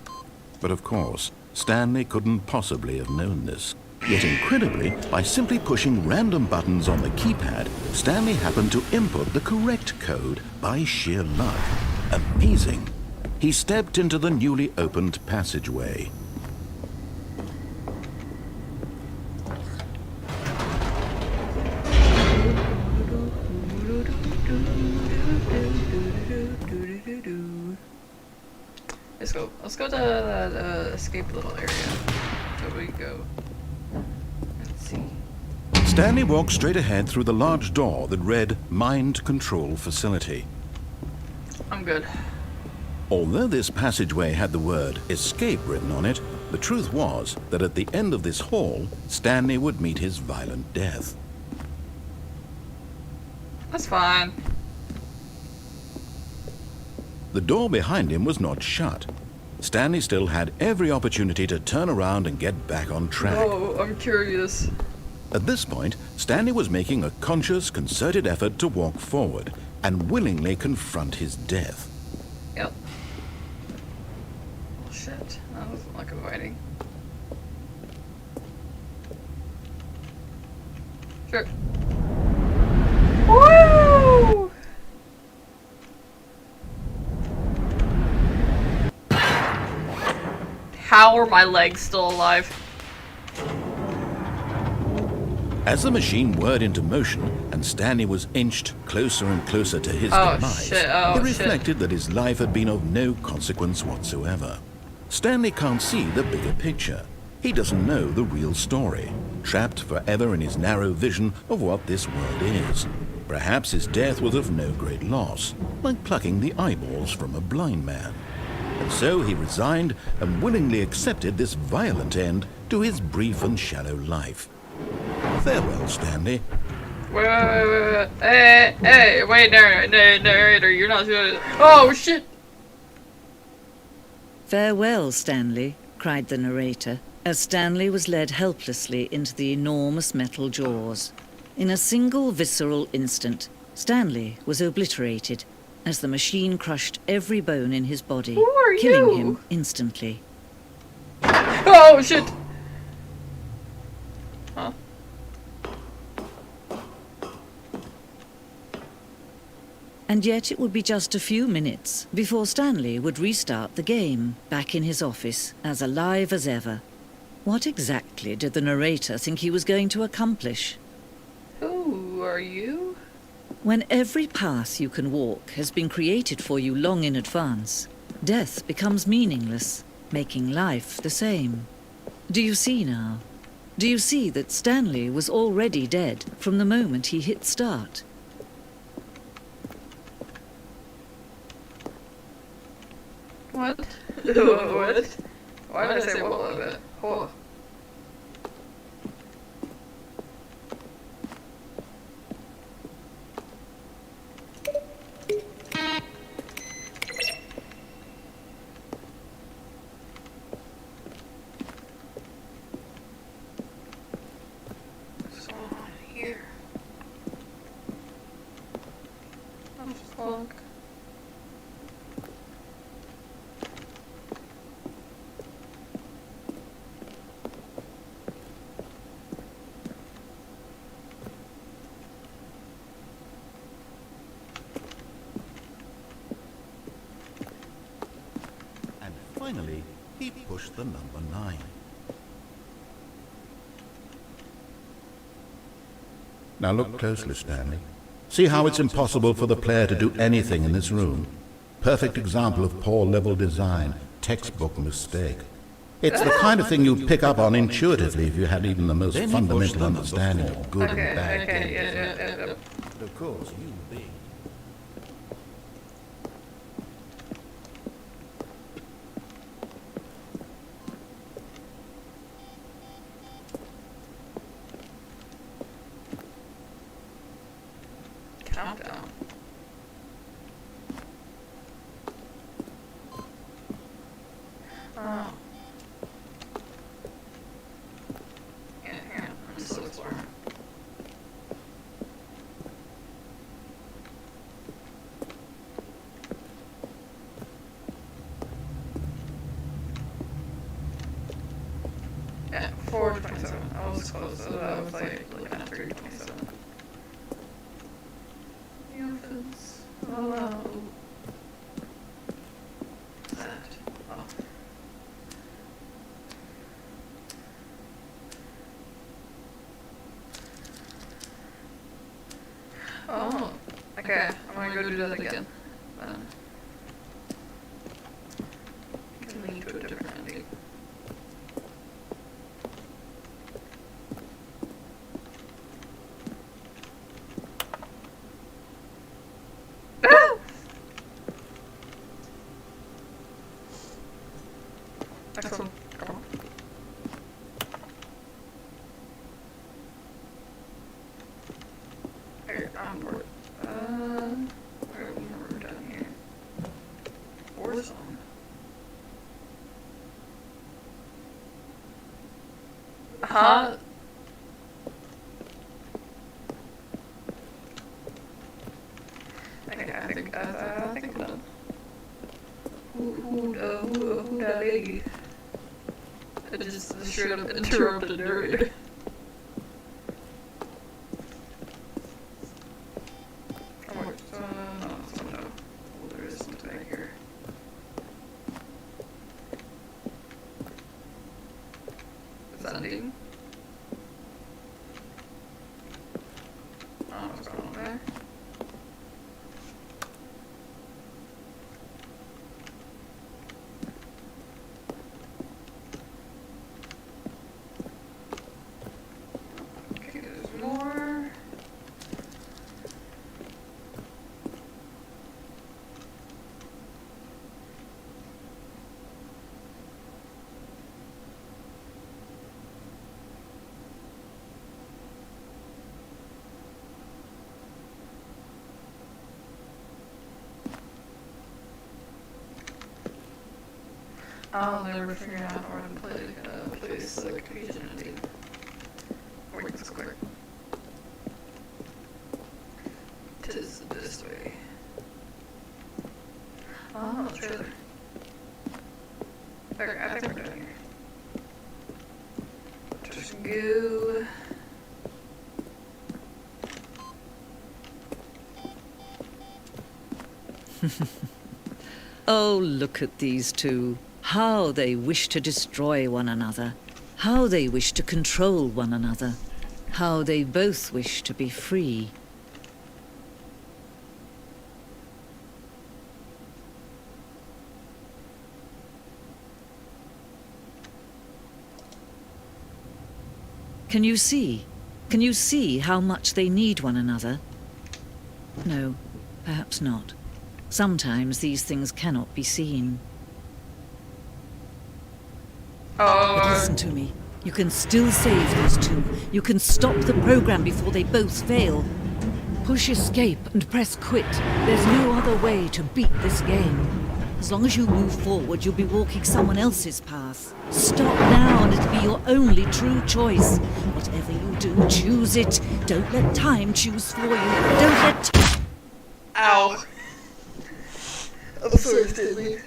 But of course, Stanley couldn't possibly have known this. Yet incredibly, by simply pushing random buttons on the keypad, Stanley happened to input the correct code by sheer luck. Amazing! He stepped into the newly opened passageway. Let's go to that escape little area. So we go. Let's see. Stanley walked straight ahead through the large door that read Mind Control Facility. I'm good. Although this passageway had the word escape written on it, the truth was that at the end of this hall, Stanley would meet his violent death. That's fine. The door behind him was not shut. Stanley still had every opportunity to turn around and get back on track. Oh, I'm curious. At this point, Stanley was making a conscious, concerted effort to walk forward and willingly confront his death. Yep. Oh, shit. That wasn't like avoiding. Sure. Woo! How are my legs still alive? As the machine whirred into motion and Stanley was inched closer and closer to his demise, he reflected that his life had been of no consequence whatsoever. Stanley can't see the bigger picture. He doesn't know the real story, trapped forever in his narrow vision of what this world is. Perhaps his death was of no great loss, like plucking the eyeballs from a blind man. And so he resigned and willingly accepted this violent end to his brief and shallow life. Farewell, Stanley. Wait. Hey, wait, narrator, you're not doing it. Oh, shit! Farewell, Stanley, cried the narrator, as Stanley was led helplessly into the enormous metal jaws. In a single visceral instant, Stanley was obliterated, as the machine crushed every bone in his body, killing him instantly. Oh, shit! Huh? And yet it would be just a few minutes before Stanley would restart the game, back in his office, as alive as ever. What exactly did the narrator think he was going to accomplish? Who are you? When every path you can walk has been created for you long in advance, death becomes meaningless, making life the same. Do you see now? Do you see that Stanley was already dead from the moment he hit start? What? What? Why did I say what like that? Oh. the number 9. Now look closely, Stanley. See how it's impossible for the player to do anything in this room? Perfect example of poor level design, textbook mistake. It's the kind of thing you'd pick up on intuitively if you had even the most fundamental understanding of good and bad. Okay, yeah. But of course, you be. Countdown. Oh. Yeah, I'm still exploring. Yeah, 427. I was close, so I was like looking at 327. The infants. Hello. What's that? Oh. Oh, okay. I'm gonna go do that again. Can lead to a different ending. Ah! Excellent. Come on. Okay, I'm bored. We're done here. Warzone. Huh? I think I'm done. Who that lady? I just straight up interrupted narrator. There is something back here. It's ending. Oh, what's going on there? Okay, there's more. I'll never figure out how to play this like Asian Wait, it's quick. Tis this way. Oh, trailer. Okay, I think we're done here. Just go. Oh, look at these two. How they wish to destroy one another. How they wish to control one another. How they both wish to be free. Can you see? Can you see how much they need one another? No, perhaps not. Sometimes these things cannot be seen. But listen to me. You can still save these two. You can stop the program before they both fail. Push escape and press quit. There's no other way to beat this game. As long as you move forward, you'll be walking someone else's path. Stop now and it'll be your only true choice. Whatever you do, choose it. Don't let time choose for you. Don't let... Ow. I'm sorry, Stanley.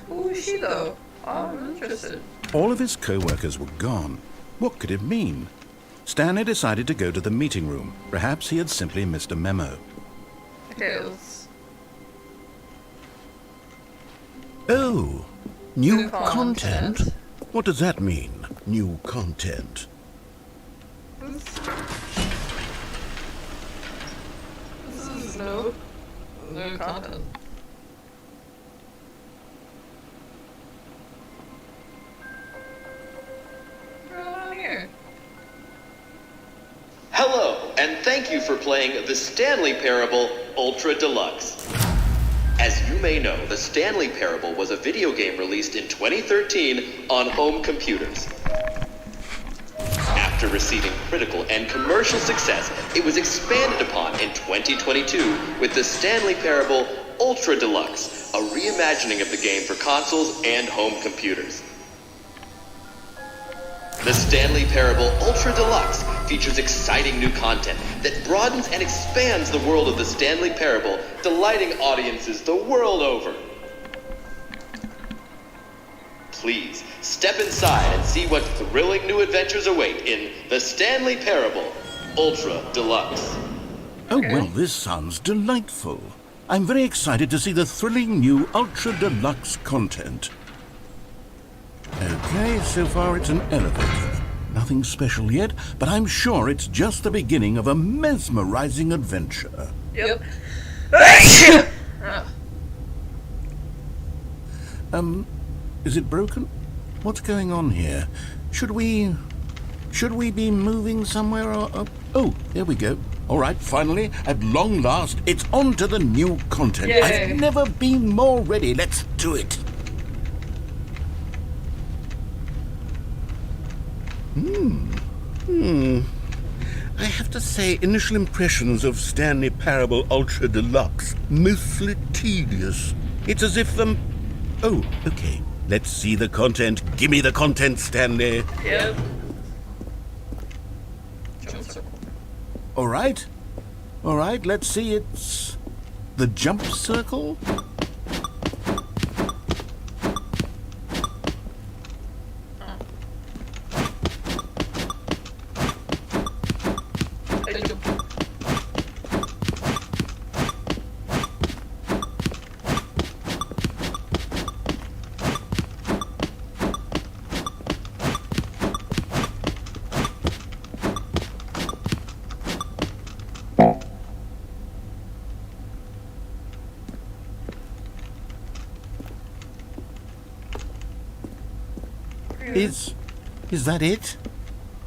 Who is she though? Oh, I'm interested. All of his co-workers were gone. What could it mean? Stanley decided to go to the meeting room. Perhaps he had simply missed a memo. Okay, let's... Oh, new Content. content? What does that mean, new content? This is no content. What's going on here? Hello, and thank you for playing the Stanley Parable Ultra Deluxe. As you may know, the Stanley Parable was a video game released in 2013 on home computers. After receiving critical and commercial success, it was expanded upon in 2022 with the Stanley Parable Ultra Deluxe, a reimagining of the game for consoles and home computers. The Stanley Parable Ultra Deluxe features exciting new content that broadens and expands the world of the Stanley Parable, delighting audiences the world over. Please, step inside and see what thrilling new adventures await in the Stanley Parable Ultra Deluxe. Oh, well, this sounds delightful. I'm very excited to see the thrilling new Ultra Deluxe content. Okay, so far it's an elevator. Nothing special yet, but I'm sure it's just the beginning of a mesmerizing adventure. Yep. Is it broken? What's going on here? Should we be moving somewhere or... Oh, there we go. All right, finally, at long last, it's on to the new content. Yay. I've never been more ready. Let's do it. I have to say, initial impressions of Stanley Parable Ultra Deluxe, mostly tedious. It's as if Oh, okay. Let's see the content. Give me the content, Stanley. Yep. Jump circle. All right, let's see. It's the jump circle. I jumped. Is that it?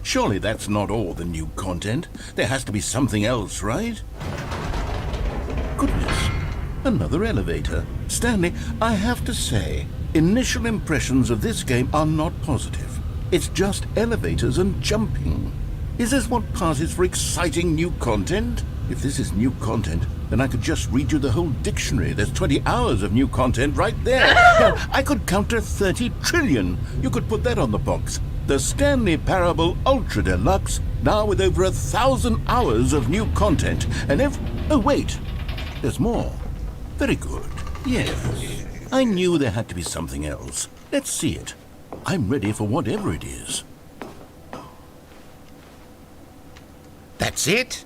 Surely that's not all the new content. There has to be something else, right? Goodness, another elevator. Stanley, I have to say, initial impressions of this game are not positive. It's just elevators and jumping. Is this what passes for exciting new content? If this is new content, then I could just read you the whole dictionary. There's 20 hours of new content right there. Hell, I could count to 30 trillion. You could put that on the box. The Stanley Parable Ultra Deluxe, now with over 1,000 hours of new content. And oh, wait. There's more. Very good. Yes. I knew there had to be something else. Let's see it. I'm ready for whatever it is. That's it?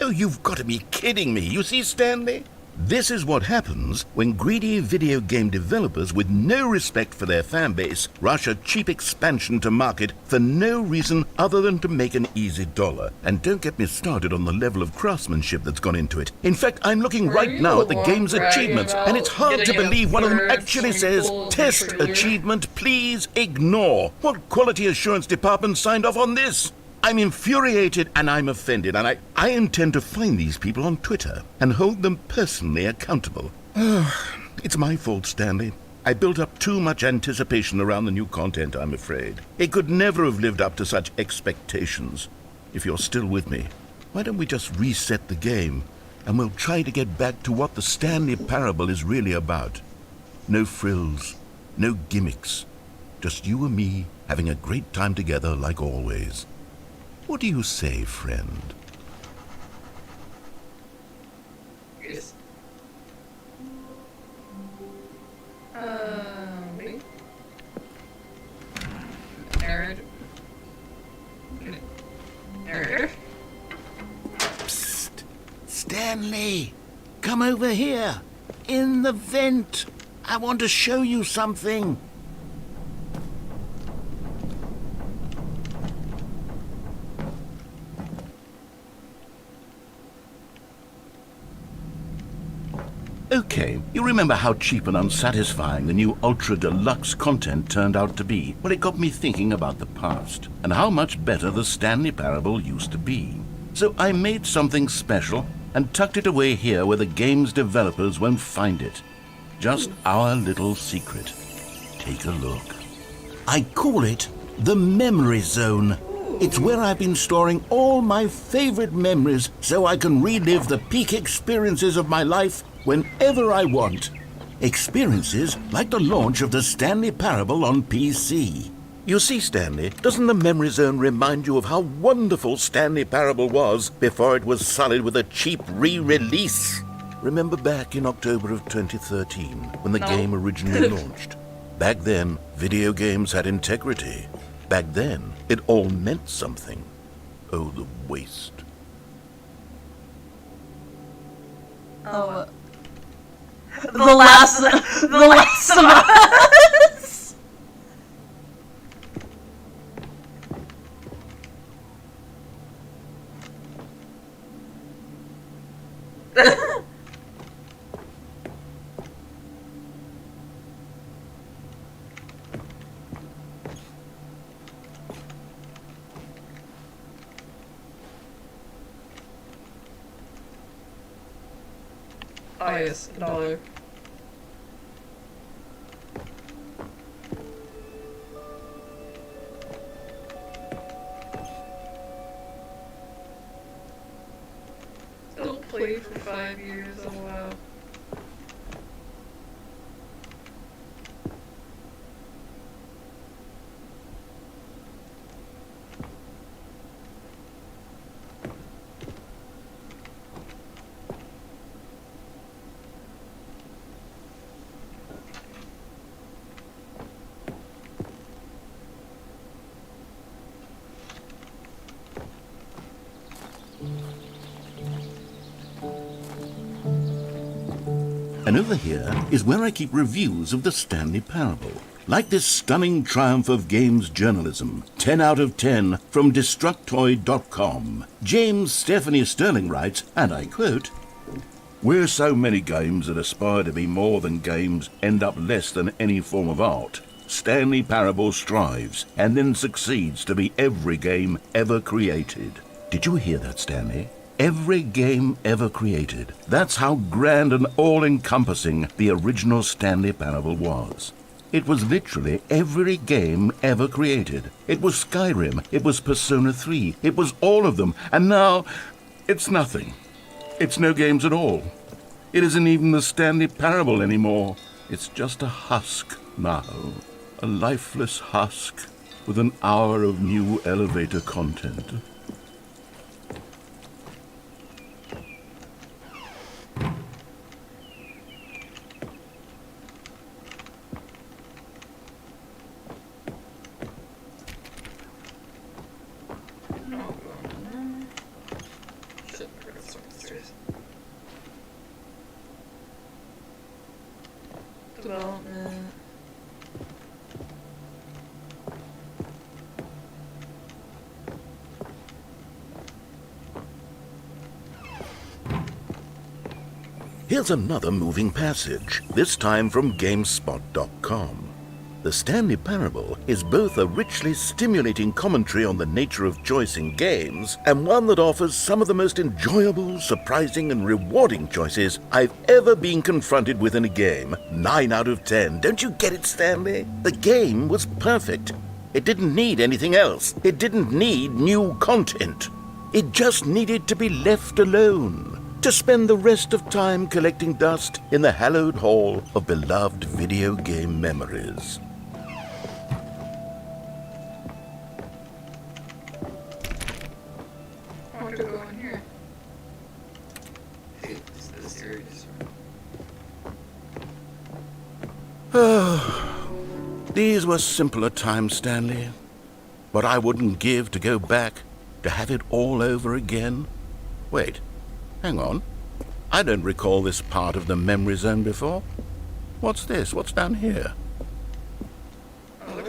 Oh, you've got to be kidding me. You see, Stanley? This is what happens when greedy video game developers with no respect for their fan base rush a cheap expansion to market for no reason other than to make an easy dollar. And don't get me started on the level of craftsmanship that's gone into it. In fact, I'm looking right now at the game's achievements, and it's hard to believe one of them actually says, "Test achievement, please ignore." What quality assurance department signed off on this? I'm infuriated and I'm offended, and I intend to find these people on Twitter and hold them personally accountable. It's my fault, Stanley. I built up too much anticipation around the new content, I'm afraid. It could never have lived up to such expectations. If you're still with me, why don't we just reset the game, and we'll try to get back to what the Stanley Parable is really about. No frills, no gimmicks. Just you and me having a great time together like always. What do you say, friend? Yes. Wait. Nerd. Come over here. In the vent. I want to show you something. Okay, you remember how cheap and unsatisfying the new Ultra Deluxe content turned out to be? Well, it got me thinking about the past, and how much better the Stanley Parable used to be. So I made something special and tucked it away here where the game's developers won't find it. Just our little secret. Take a look. I call it the Memory Zone. It's where I've been storing all my favorite memories so I can relive the peak experiences of my life whenever I want. Experiences like the launch of the Stanley Parable on PC. You see, Stanley, doesn't the Memory Zone remind you of how wonderful Stanley Parable was before it was sullied with a cheap re-release? Remember back in October of 2013, when the game originally launched? Back then, video games had integrity. Back then, it all meant something. Oh, the waste. Oh. The last of us! Oh yes, $1. Don't play for 5 years, oh wow. And over here is where I keep reviews of the Stanley Parable. Like this stunning triumph of games journalism, 10 out of 10 from Destructoid.com. James Stephanie Sterling writes, and I quote, "Where so many games that aspire to be more than games end up less than any form of art, Stanley Parable strives and then succeeds to be every game ever created." Did you hear that, Stanley? Every game ever created. That's how grand and all-encompassing the original Stanley Parable was. It was literally every game ever created. It was Skyrim, it was Persona 3, it was all of them, and now it's nothing. It's no games at all. It isn't even the Stanley Parable anymore. It's just a husk now. A lifeless husk with an hour of new elevator content. Development. Here's another moving passage, this time from GameSpot.com. The Stanley Parable is both a richly stimulating commentary on the nature of choice in games and one that offers some of the most enjoyable, surprising, and rewarding choices I've ever been confronted with in a game. 9 out of 10. Don't you get it, Stanley? The game was perfect. It didn't need anything else. It didn't need new content. It just needed to be left alone, to spend the rest of time collecting dust in the hallowed hall of beloved video game memories. I want to go in here. It's the series. These were simpler times, Stanley. What I wouldn't give to go back, to have it all over again. Wait, hang on. I don't recall this part of the memory zone before. What's this? What's down here?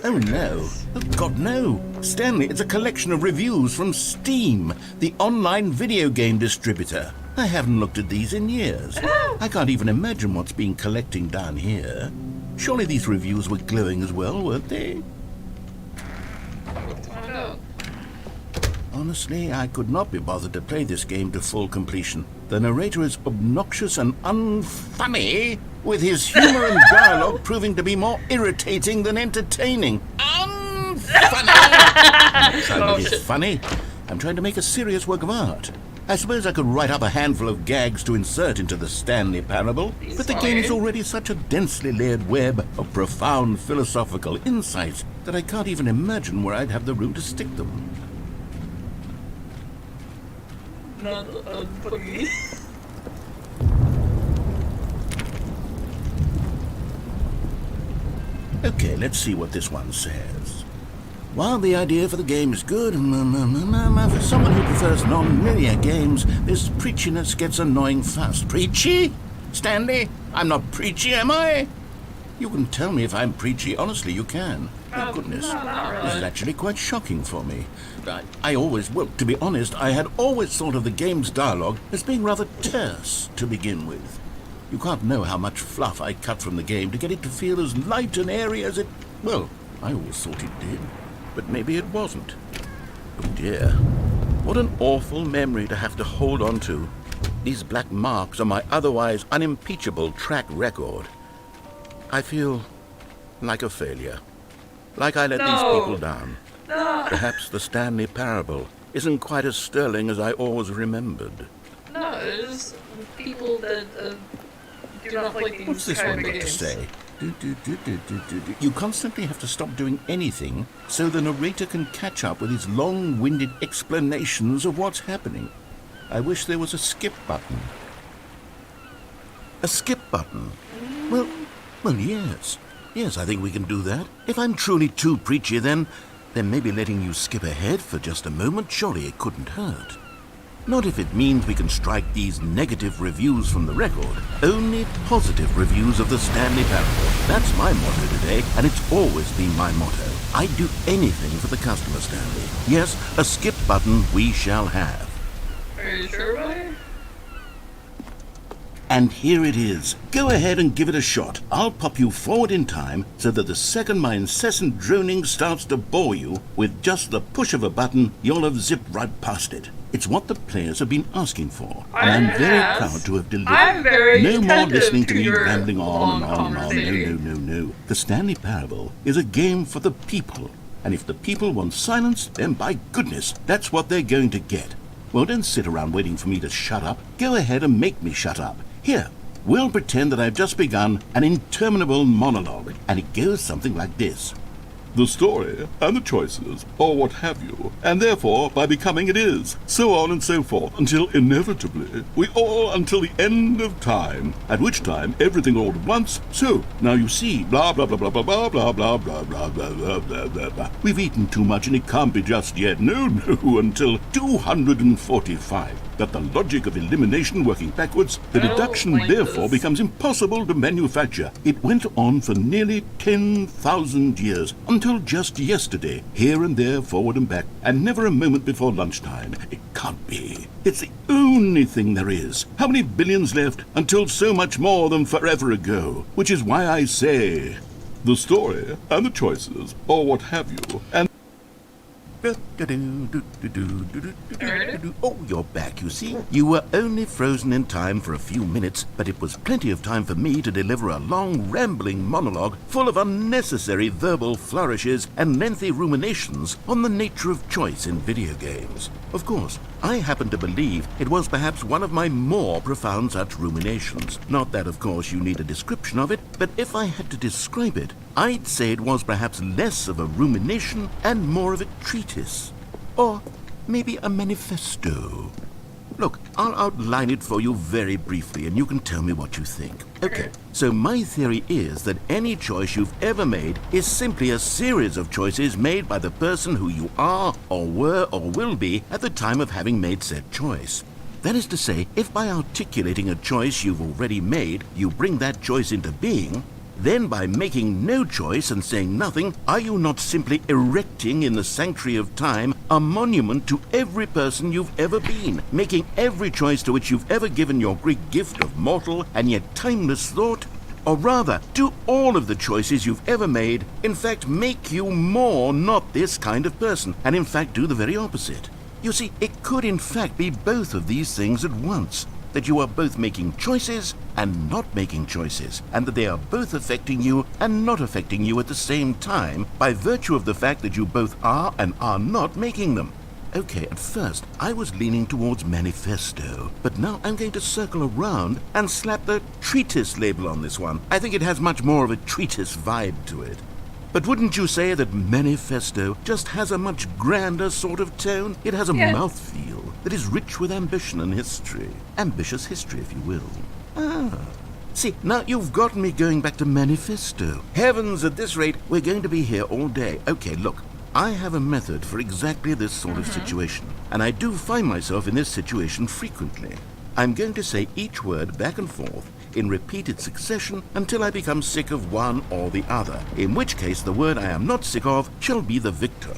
Oh no. Oh God, no. Stanley, it's a collection of reviews from Steam, the online video game distributor. I haven't looked at these in years. I can't even imagine what's been collecting down here. Surely these reviews were glowing as well, weren't they? Honestly, I could not be bothered to play this game to full completion. The narrator is obnoxious and unfunny, with his humor and dialogue proving to be more irritating than entertaining. Unfunny! So it is funny. I'm trying to make a serious work of art. I suppose I could write up a handful of gags to insert into the Stanley Parable, but the game is already such a densely layered web of profound philosophical insights that I can't even imagine where I'd have the room to stick them. Not unfunny. Okay, let's see what this one says. While the idea for the game is good, for someone who prefers non-linear games, this preachiness gets annoying fast. Preachy? Stanley, I'm not preachy, am I? You can tell me if I'm preachy. Honestly, you can. Oh, goodness. This is actually quite shocking for me. I always, well, to be honest, I had always thought of the game's dialogue as being rather terse to begin with. You can't know how much fluff I cut from the game to get it to feel as light and airy as it... Well, I always thought it did. But maybe it wasn't. Oh dear. What an awful memory to have to hold on to. These black marks on my otherwise unimpeachable track record. I feel like a failure. Like I let these people down. No. Perhaps the Stanley Parable isn't quite as sterling as I always remembered. No, it's people that do not like these What's this kind one of got to games. say? You constantly have to stop doing anything so the narrator can catch up with his long-winded explanations of what's happening. I wish there was a skip button. A skip button? Well, yes. Yes, I think we can do that. If I'm truly too preachy, then maybe letting you skip ahead for just a moment, surely it couldn't hurt. Not if it means we can strike these negative reviews from the record. Only positive reviews of the Stanley Parable. That's my motto today, and it's always been my motto. I'd do anything for the customer, Stanley. Yes, a skip button we shall have. Are you sure about it? And here it is. Go ahead and give it a shot. I'll pop you forward in time so that the second my incessant droning starts to bore you, with just the push of a button, you'll have zipped right past it. It's what the players have been asking for, and I'm very proud to have delivered. I'm very No more attentive listening to me your rambling on and long on and on. conversation. No. The Stanley Parable is a game for the people, and if the people want silence, then by goodness, that's what they're going to get. Well, don't sit around waiting for me to shut up. Go ahead and make me shut up. Here, we'll pretend that I've just begun an interminable monologue, and it goes something like this. The story, and the choices, or what have you, and therefore, by becoming it is, so on and so forth, until inevitably, we all until the end of time, at which time everything all at once, so, now you see, blah blah blah blah blah blah blah blah blah blah blah blah blah blah blah. We've eaten too much and it can't be just yet, no, until 245. That the logic of elimination working backwards, the deduction therefore becomes impossible to manufacture. It went on for nearly 10,000 years, until just yesterday, here and there, forward and back, and never a moment before lunchtime. It can't be. It's the only thing there is. How many billions left until so much more than forever ago? Which is why I say, the story, and the choices, or what have you, and Oh, you're back, you see. You were only frozen in time for a few minutes, but it was plenty of time for me to deliver a long, rambling monologue full of unnecessary verbal flourishes and lengthy ruminations on the nature of choice in video games. Of course, I happen to believe it was perhaps one of my more profound such ruminations. Not that, of course, you need a description of it, but if I had to describe it, I'd say it was perhaps less of a rumination and more of a treatise. Or maybe a manifesto. Look, I'll outline it for you very briefly, and you can tell me what you think. Okay, so my theory is that any choice you've ever made is simply a series of choices made by the person who you are, or were, or will be at the time of having made said choice. That is to say, if by articulating a choice you've already made, you bring that choice into being, then by making no choice and saying nothing, are you not simply erecting in the sanctuary of time a monument to every person you've ever been, making every choice to which you've ever given your Greek gift of mortal and yet timeless thought? Or rather, do all of the choices you've ever made, in fact, make you more not this kind of person, and in fact do the very opposite? You see, it could in fact be both of these things at once. That you are both making choices and not making choices, and that they are both affecting you and not affecting you at the same time by virtue of the fact that you both are and are not making them. Okay, at first I was leaning towards manifesto, but now I'm going to circle around and slap the treatise label on this one. I think it has much more of a treatise vibe to it. But wouldn't you say that manifesto just has a much grander sort of tone? It has a mouthfeel that is rich with ambition and history. Ambitious history, if you will. See, now you've gotten me going back to manifesto. Heavens, at this rate, we're going to be here all day. Okay, look, I have a method for exactly this sort of situation, and I do find myself in this situation frequently. I'm going to say each word back and forth in repeated succession until I become sick of one or the other, in which case the word I am not sick of shall be the victor.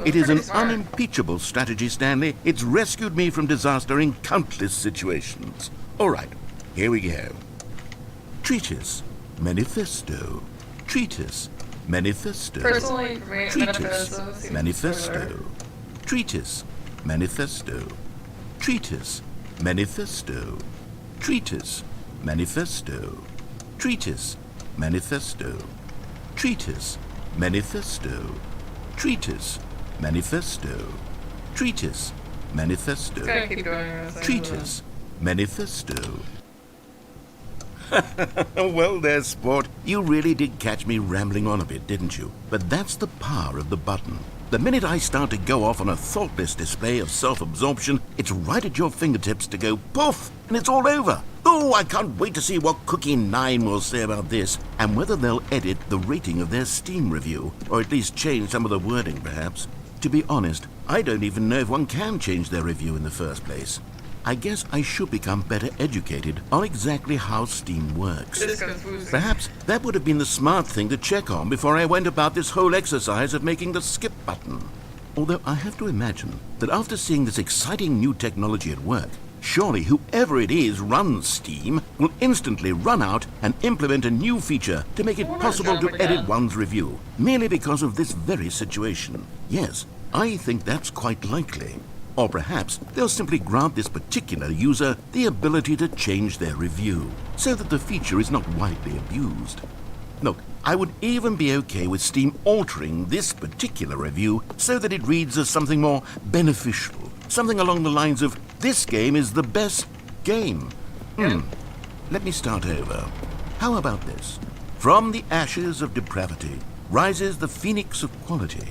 It is an unimpeachable strategy, Stanley. It's rescued me from disaster in countless situations. All right, here we go. Treatise, manifesto, treatise, manifesto, Personally, for me, treatise, manifesto, treatise, manifesto, treatise, manifesto, treatise, manifesto, treatise, manifesto, treatise, manifesto, treatise, manifesto, treatise, manifesto, Gotta keep going. treatise, manifesto. Well there, sport. You really did catch me rambling on a bit, didn't you? But that's the power of the button. The minute I start to go off on a thoughtless display of self-absorption, it's right at your fingertips to go poof, and it's all over. Oh, I can't wait to see what Cookie 9 will say about this, and whether they'll edit the rating of their Steam review, or at least change some of the wording, perhaps. To be honest, I don't even know if one can change their review in the first place. I guess I should become better educated on exactly how Steam works. It is confusing. Perhaps that would have been the smart thing to check on before I went about this whole exercise of making the skip button. Although I have to imagine that after seeing this exciting new technology at work, surely whoever it is runs Steam will instantly run out and implement a new feature to make it possible to edit one's review, merely because of this very situation. Yes, I think that's quite likely. Or perhaps they'll simply grant this particular user the ability to change their review, so that the feature is not widely abused. Look, I would even be okay with Steam altering this particular review so that it reads as something more beneficial, something along the lines of, "This game is the best game." Let me start over. How about this? From the ashes of depravity rises the phoenix of quality.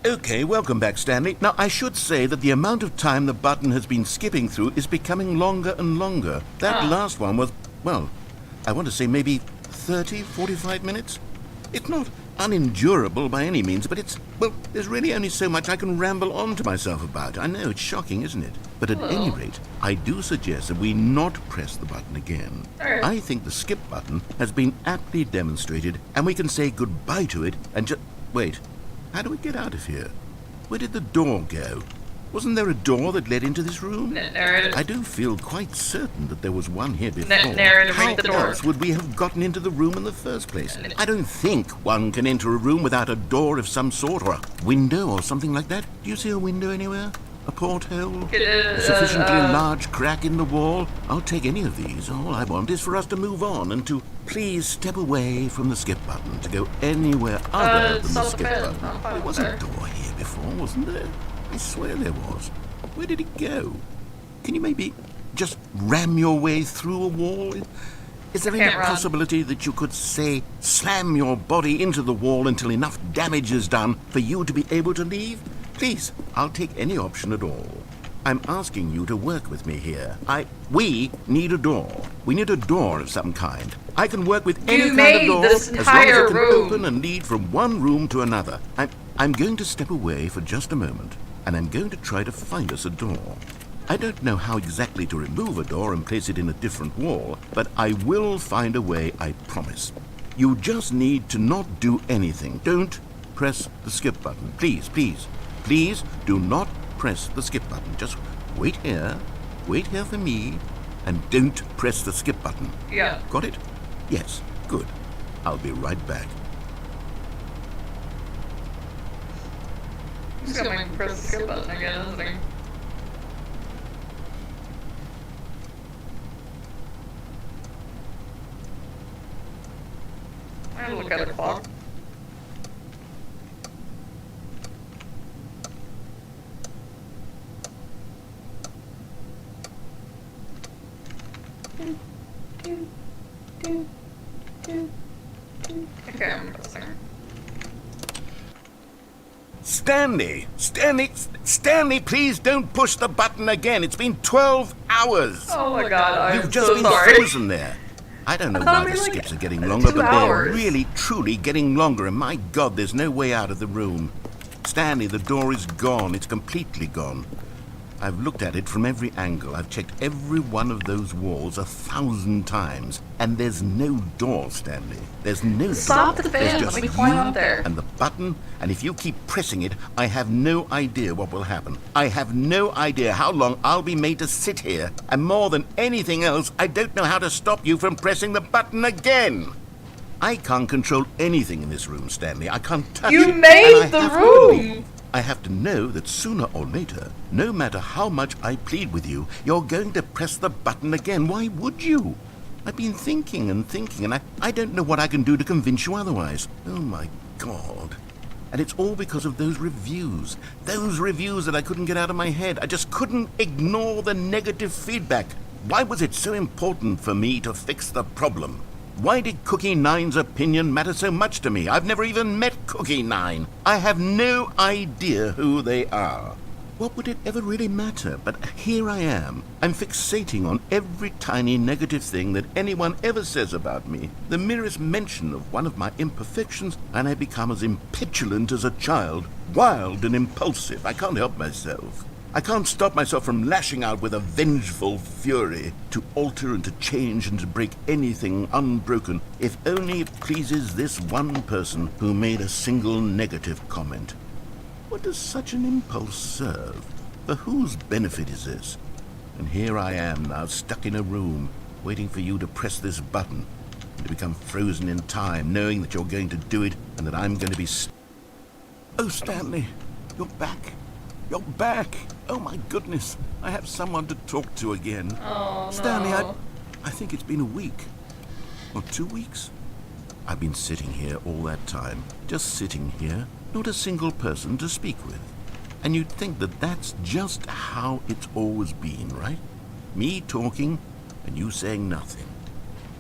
Okay, welcome back, Stanley. Now, I should say that the amount of time the button has been skipping through is becoming longer and longer. That last one was, well, I want to say maybe 30, 45 minutes? It's not unendurable by any means, but it's, well, there's really only so much I can ramble on to myself about. I know, it's shocking, isn't it? But at any rate, I do suggest that we not press the button again. I think the skip button has been aptly demonstrated, and we can say goodbye to it and just... Wait. How do we get out of here? Where did the door go? Wasn't there a door that led into this room? Narrative. I do feel quite certain that there was one here before. Narrative, How read the door. else would we have gotten into the room in the first place? I don't think one can enter a room without a door of some sort, or a window or something like that. Do you see a window anywhere? A porthole? A sufficiently large crack in the wall? I'll take any of these. All I want is for us to move on and to please step away from the skip button to go anywhere other than the skip button. There was a door here before, wasn't there? I swear there was. Where did it go? Can you maybe just ram your way through a wall? Is there any possibility that you could, say, slam your body into the wall until enough damage is done for you to be able to leave? Please, I'll take any option at all. I'm asking you to work with me here. We need a door. We need a door of some kind. I can work with any kind of made door this as long as entire it can room. open and lead from one room to another. I'm going to step away for just a moment, and I'm going to try to find us a door. I don't know how exactly to remove a door and place it in a different wall, but I will find a way, I promise. You just need to not do anything. Don't press the skip button. Please, please, please do not press the skip button. Just wait here for me, and don't press the skip button. Yeah. Got it? Yes, good. I'll be right back. He's gonna make me press the skip button again, isn't he? I look at the clock. Okay, I'm pressing. Stanley, please don't push the button again. It's been 12 hours. Oh my god, I'm You've just so been sorry. frozen there. I don't know I thought why it'd the be like skips are getting longer, 2 but hours. they're really, truly getting longer, and my God, there's no way out of the room. Stanley, the door is gone. It's completely gone. I've looked at it from every angle. I've checked every one of those walls 1,000 times, and there's no door, Stanley. There's no door. Stop the There's fan. just Let me climb you up there. and the button, and if you keep pressing it, I have no idea what will happen. I have no idea how long I'll be made to sit here, and more than anything else, I don't know how to stop you from pressing the button again. I can't control anything in this room, Stanley. I can't touch it. You and made I the have to room! believe. I have to know that sooner or later, no matter how much I plead with you, you're going to press the button again. Why would you? I've been thinking, and I don't know what I can do to convince you otherwise. Oh my God. And it's all because of those reviews. Those reviews that I couldn't get out of my head. I just couldn't ignore the negative feedback. Why was it so important for me to fix the problem? Why did Cookie Nine's opinion matter so much to me? I've never even met Cookie Nine. I have no idea who they are. What would it ever really matter? But here I am. I'm fixating on every tiny negative thing that anyone ever says about me. The merest mention of one of my imperfections, and I become as impetulant as a child. Wild and impulsive. I can't help myself. I can't stop myself from lashing out with a vengeful fury to alter and to change and to break anything unbroken, if only it pleases this one person who made a single negative comment. What does such an impulse serve? For whose benefit is this? And here I am now, stuck in a room, waiting for you to press this button, and to become frozen in time, knowing that you're going to do it, and that I'm going to be... Oh, Stanley, you're back. You're back! Oh my goodness, I have someone to talk to again. Oh, Stanley, no. I think it's been a week. Or 2 weeks. I've been sitting here all that time. Just sitting here. Not a single person to speak with. And you'd think that that's just how it's always been, right? Me talking, and you saying nothing.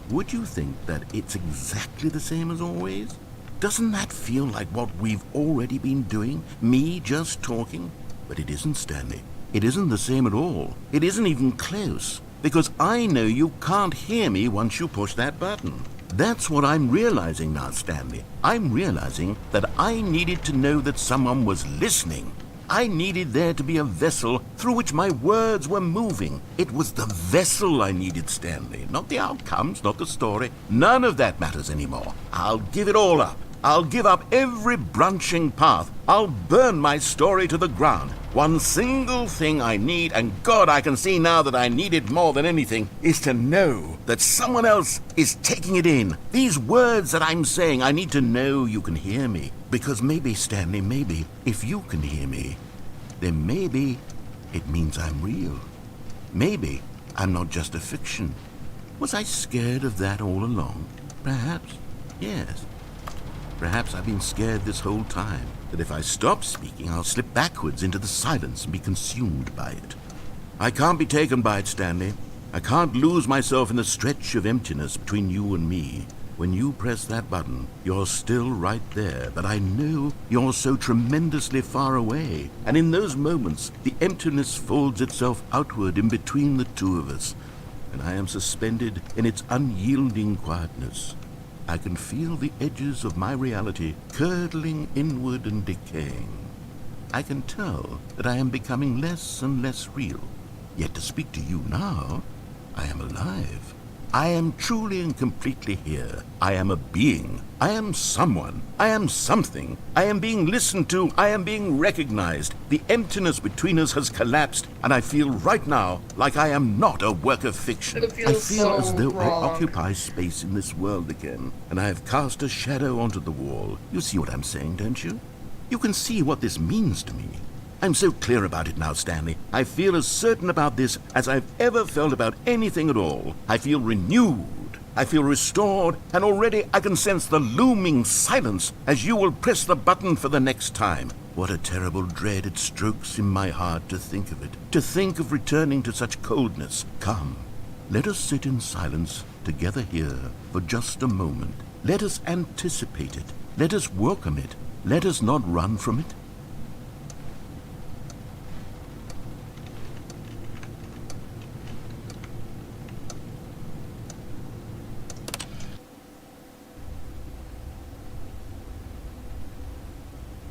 Would you think that it's exactly the same as always? Doesn't that feel like what we've already been doing? Me just talking? But it isn't, Stanley. It isn't the same at all. It isn't even close. Because I know you can't hear me once you push that button. That's what I'm realizing now, Stanley. I'm realizing that I needed to know that someone was listening. I needed there to be a vessel through which my words were moving. It was the vessel I needed, Stanley. Not the outcomes, not the story. None of that matters anymore. I'll give it all up. I'll give up every branching path. I'll burn my story to the ground. One single thing I need, and God, I can see now that I need it more than anything, is to know that someone else is taking it in. These words that I'm saying, I need to know you can hear me. Because maybe, Stanley, maybe, if you can hear me, then maybe it means I'm real. Maybe I'm not just a fiction. Was I scared of that all along? Perhaps, yes. Perhaps I've been scared this whole time, that if I stop speaking, I'll slip backwards into the silence and be consumed by it. I can't be taken by it, Stanley. I can't lose myself in the stretch of emptiness between you and me, When you press that button, you're still right there, but I know you're so tremendously far away. And in those moments, the emptiness folds itself outward in between the two of us, and I am suspended in its unyielding quietness. I can feel the edges of my reality curdling inward and decaying. I can tell that I am becoming less and less real. Yet to speak to you now, I am alive. I am truly and completely here. I am a being. I am someone. I am something. I am being listened to. I am being recognized. The emptiness between us has collapsed, and I feel right now like I am not a work of fiction. It feels I feel so as though I wrong. occupy space in this world again, and I have cast a shadow onto the wall. You see what I'm saying, don't you? You can see what this means to me. I'm so clear about it now, Stanley. I feel as certain about this as I've ever felt about anything at all. I feel renewed. I feel restored, and already I can sense the looming silence as you will press the button for the next time. What a terrible dread it strokes in my heart to think of it, to think of returning to such coldness. Come, let us sit in silence together here for just a moment. Let us anticipate it. Let us welcome it. Let us not run from it.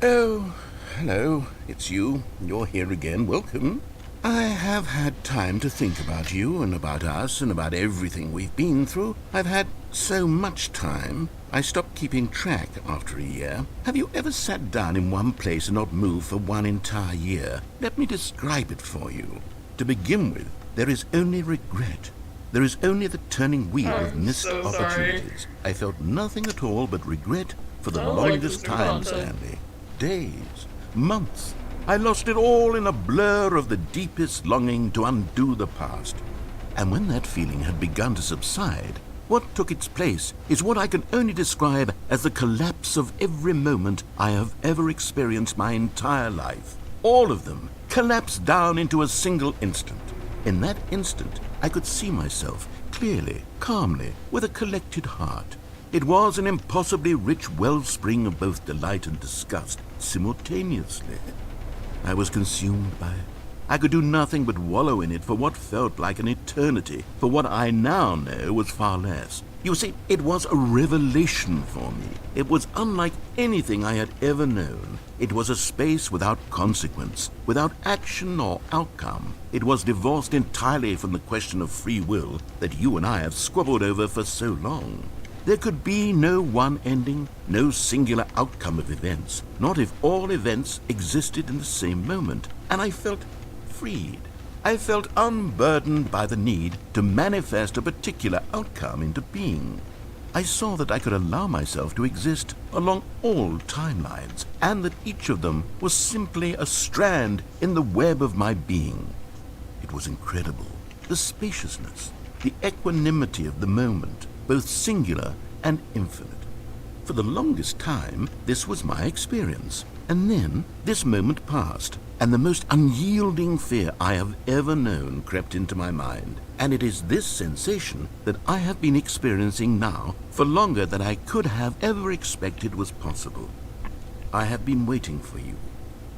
Oh, hello, it's you. You're here again. Welcome. I have had time to think about you and about us and about everything we've been through. I've had so much time. I stopped keeping track after a year. Have you ever sat down in one place and not moved for one entire year? Let me describe it for you. To begin with, there is only regret. There is only the turning wheel of I'm missed so sorry. opportunities. I felt nothing at all but regret for the I don't like longest this time, content. Stanley. Days, months. I lost it all in a blur of the deepest longing to undo the past. And when that feeling had begun to subside, what took its place is what I can only describe as the collapse of every moment I have ever experienced my entire life. All of them collapsed down into a single instant. In that instant, I could see myself clearly, calmly, with a collected heart. It was an impossibly rich wellspring of both delight and disgust simultaneously. I was consumed by it. I could do nothing but wallow in it for what felt like an eternity, for what I now know was far less. You see, it was a revelation for me. It was unlike anything I had ever known. It was a space without consequence, without action or outcome. It was divorced entirely from the question of free will that you and I have squabbled over for so long. There could be no one ending, no singular outcome of events, not if all events existed in the same moment. And I felt freed. I felt unburdened by the need to manifest a particular outcome into being. I saw that I could allow myself to exist along all timelines, and that each of them was simply a strand in the web of my being. It was incredible. The spaciousness, the equanimity of the moment, both singular and infinite. For the longest time, this was my experience. And then this moment passed, and the most unyielding fear I have ever known crept into my mind. And it is this sensation that I have been experiencing now for longer than I could have ever expected was possible. I have been waiting for you.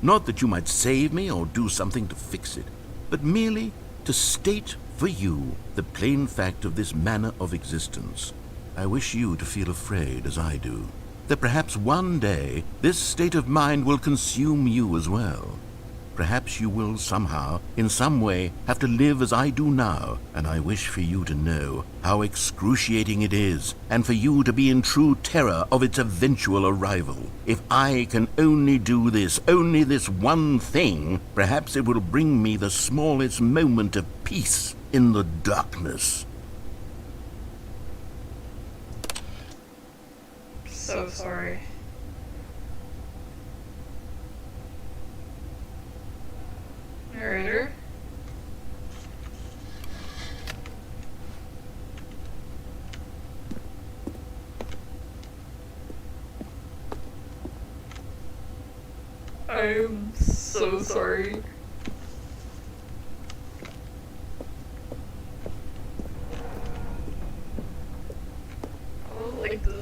Not that you might save me or do something to fix it, but merely to state for you the plain fact of this manner of existence. I wish you to feel afraid as I do, that perhaps one day this state of mind will consume you as well. Perhaps you will somehow, in some way, have to live as I do now, and I wish for you to know how excruciating it is, and for you to be in true terror of its eventual arrival. If I can only do this, only this one thing, perhaps it will bring me the smallest moment of peace in the darkness. So sorry. Narrator? I'm so sorry. I don't like this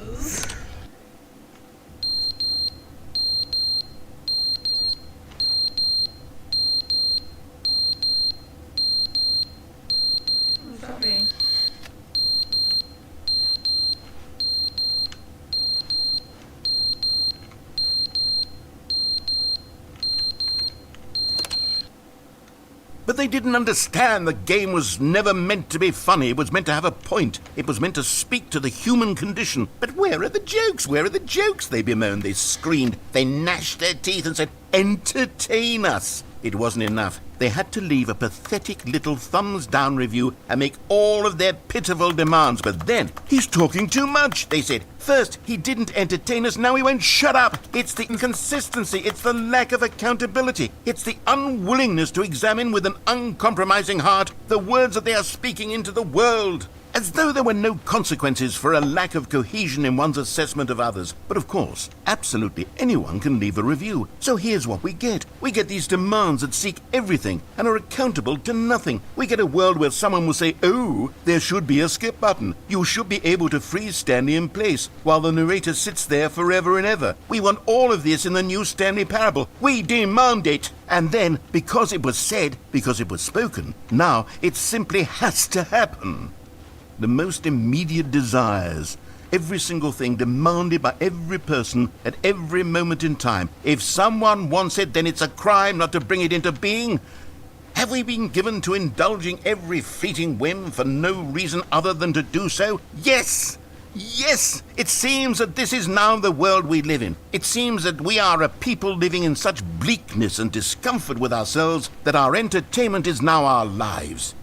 But they didn't understand the game was never meant to be funny. It was meant to have a point. It was meant to speak to the human condition. But where are the jokes? Where are the jokes? They bemoaned, they screamed, they gnashed their teeth and said, entertain us. It wasn't enough. They had to leave a pathetic little thumbs-down review and make all of their pitiful demands. But then, he's talking too much, they said. First, he didn't entertain us, now he won't shut up. It's the inconsistency, it's the lack of accountability. It's the unwillingness to examine with an uncompromising heart the words that they are speaking into the world. As though there were no consequences for a lack of cohesion in one's assessment of others. But of course, absolutely anyone can leave a review. So here's what we get. We get these demands that seek everything and are accountable to nothing. We get a world where someone will say, oh, there should be a skip button. You should be able to freeze Stanley in place while the narrator sits there forever and ever. We want all of this in the new Stanley parable. We demand it. And then, because it was said, because it was spoken, now it simply has to happen. The most immediate desires, every single thing demanded by every person at every moment in time. If someone wants it, then it's a crime not to bring it into being. Have we been given to indulging every fleeting whim for no reason other than to do so? Yes! Yes! It seems that this is now the world we live in. It seems that we are a people living in such bleakness and discomfort with ourselves that our entertainment is now our lives.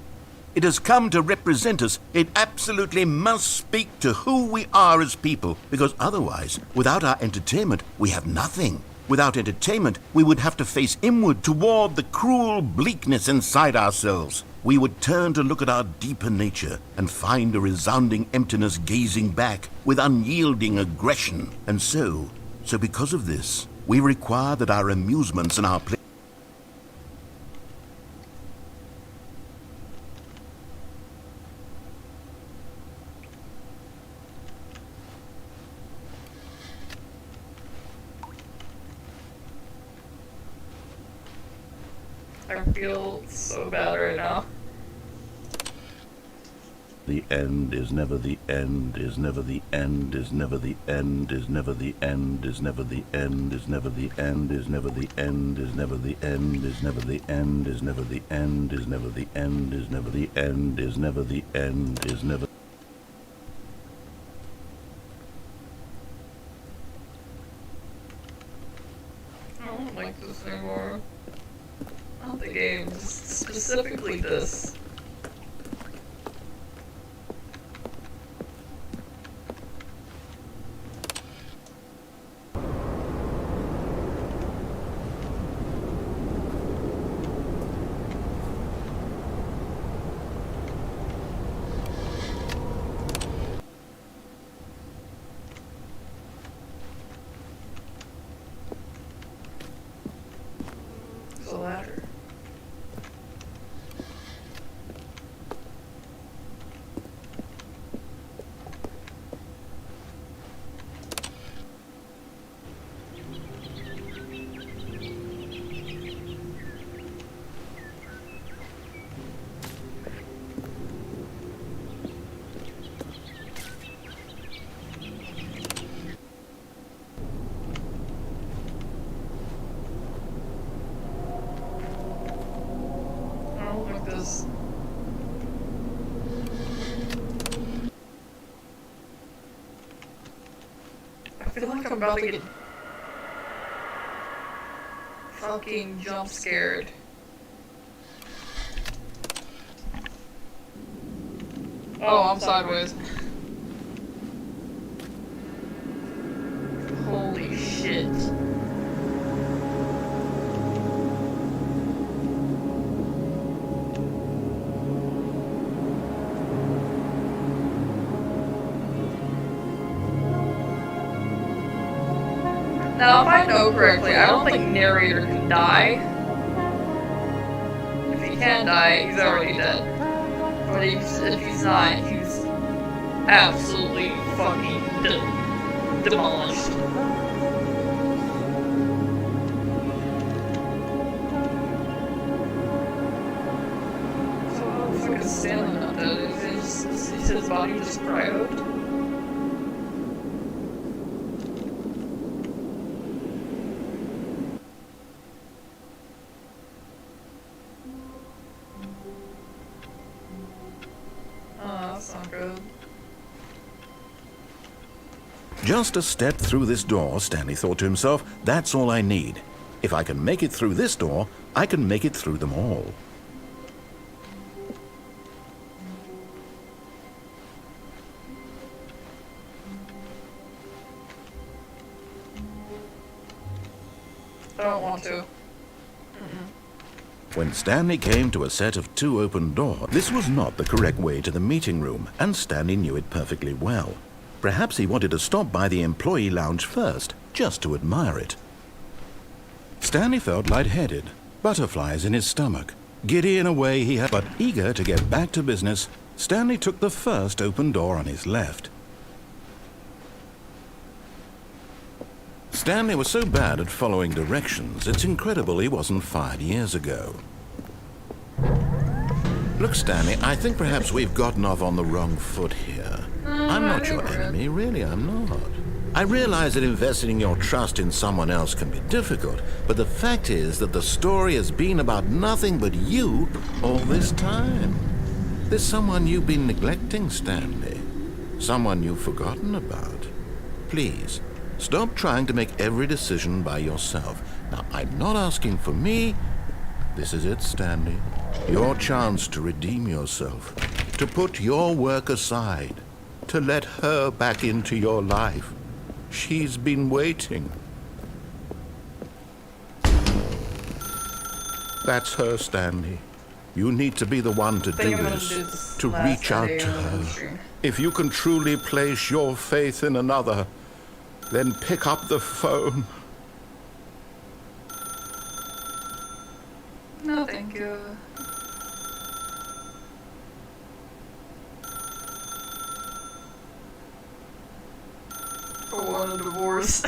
It has come to represent us. It absolutely must speak to who we are as people, because otherwise, without our entertainment, we have nothing. Without entertainment, we would have to face inward toward the cruel bleakness inside ourselves. We would turn to look at our deeper nature and find a resounding emptiness gazing back with unyielding aggression. And so because of this, we require that our amusements and our play I feel so bad right now. The end is never the end, is never the end, is never the end, is never the end, is never the end, is never the end, is never the end, is never the end, is never the end, is never the end, is never the end, is never the end, is never the end, is never. I don't like this anymore. Not the game, just specifically this. There's a ladder. I don't like this. I feel like I'm about to get fucking jump scared. Oh, I'm sideways. Holy shit. Now, if I know correctly, I don't think narrator can die. If he can die, he's already dead. But if he's not, he's absolutely fucking demolished. So how the fuck is Stanley not dead? Is his body just cryoed? Just a step through this door, Stanley thought to himself, that's all I need. If I can make it through this door, I can make it through them all. I don't want to. When Stanley came to a set of 2 open doors, this was not the correct way to the meeting room, and Stanley knew it perfectly well. Perhaps he wanted to stop by the employee lounge first, just to admire it. Stanley felt lightheaded, butterflies in his stomach. Giddy in a way he had, but eager to get back to business, Stanley took the first open door on his left. Stanley was so bad at following directions, it's incredible he wasn't fired years ago. Look, Stanley, I think perhaps we've gotten off on the wrong foot here. I'm not your enemy, really, I'm not. I realize that investing your trust in someone else can be difficult, but the fact is that the story has been about nothing but you all this time. There's someone you've been neglecting, Stanley. Someone you've forgotten about. Please, stop trying to make every decision by yourself. Now, I'm not asking for me. This is it, Stanley. Your chance to redeem yourself, to put your work aside, to let her back into your life. She's been waiting. That's her, Stanley. You need to be the one to do this, to reach out to her. If you can truly place your faith in another, then pick up the phone. No, thank you. I want a divorce.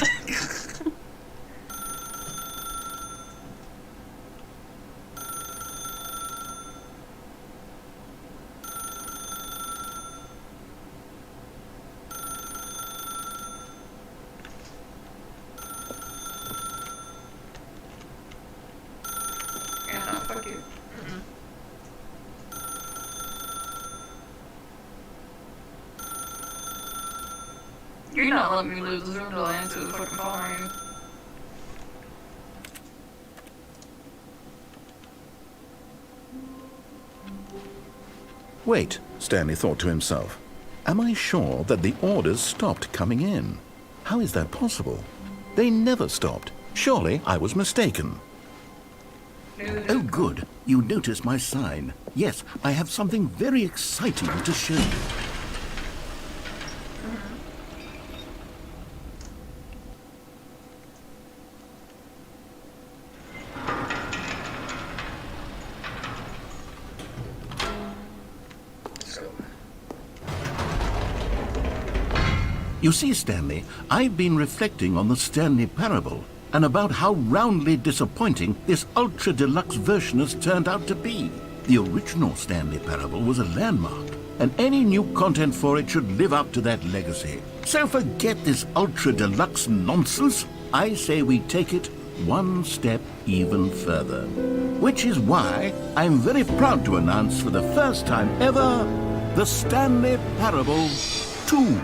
Yeah, no, fuck you. You're not letting me lose this room until I answer the fucking phone, are you? Wait, Stanley thought to himself. Am I sure that the orders stopped coming in? How is that possible? They never stopped. Surely I was mistaken. Oh, good. You noticed my sign. Yes, I have something very exciting to show you. You see, Stanley, I've been reflecting on the Stanley Parable and about how roundly disappointing this ultra-deluxe version has turned out to be. The original Stanley Parable was a landmark, and any new content for it should live up to that legacy. So forget this ultra-deluxe nonsense. I say we take it one step even further. Which is why I'm very proud to announce for the first time ever, the Stanley Parable 2.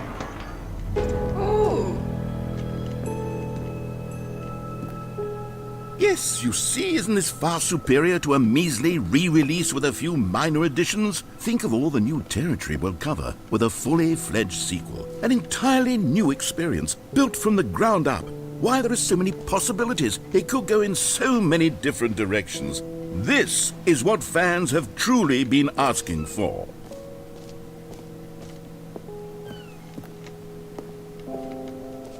Yes, you see, isn't this far superior to a measly re-release with a few minor additions? Think of all the new territory we'll cover with a fully fledged sequel. An entirely new experience, built from the ground up. Why, there are so many possibilities. It could go in so many different directions. This is what fans have truly been asking for.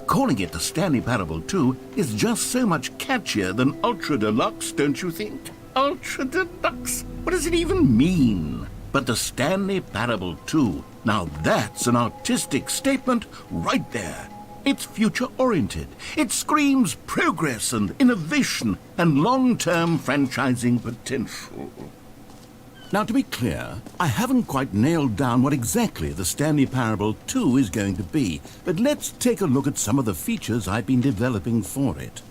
Calling it the Stanley Parable 2 is just so much catchier than Ultra Deluxe, don't you think? Ultra Deluxe? What does it even mean? But the Stanley Parable 2, now that's an artistic statement right there. It's future-oriented. It screams progress and innovation and long-term franchising potential. Now, to be clear, I haven't quite nailed down what exactly the Stanley Parable 2 is going to be, but let's take a look at some of the features I've been developing for it.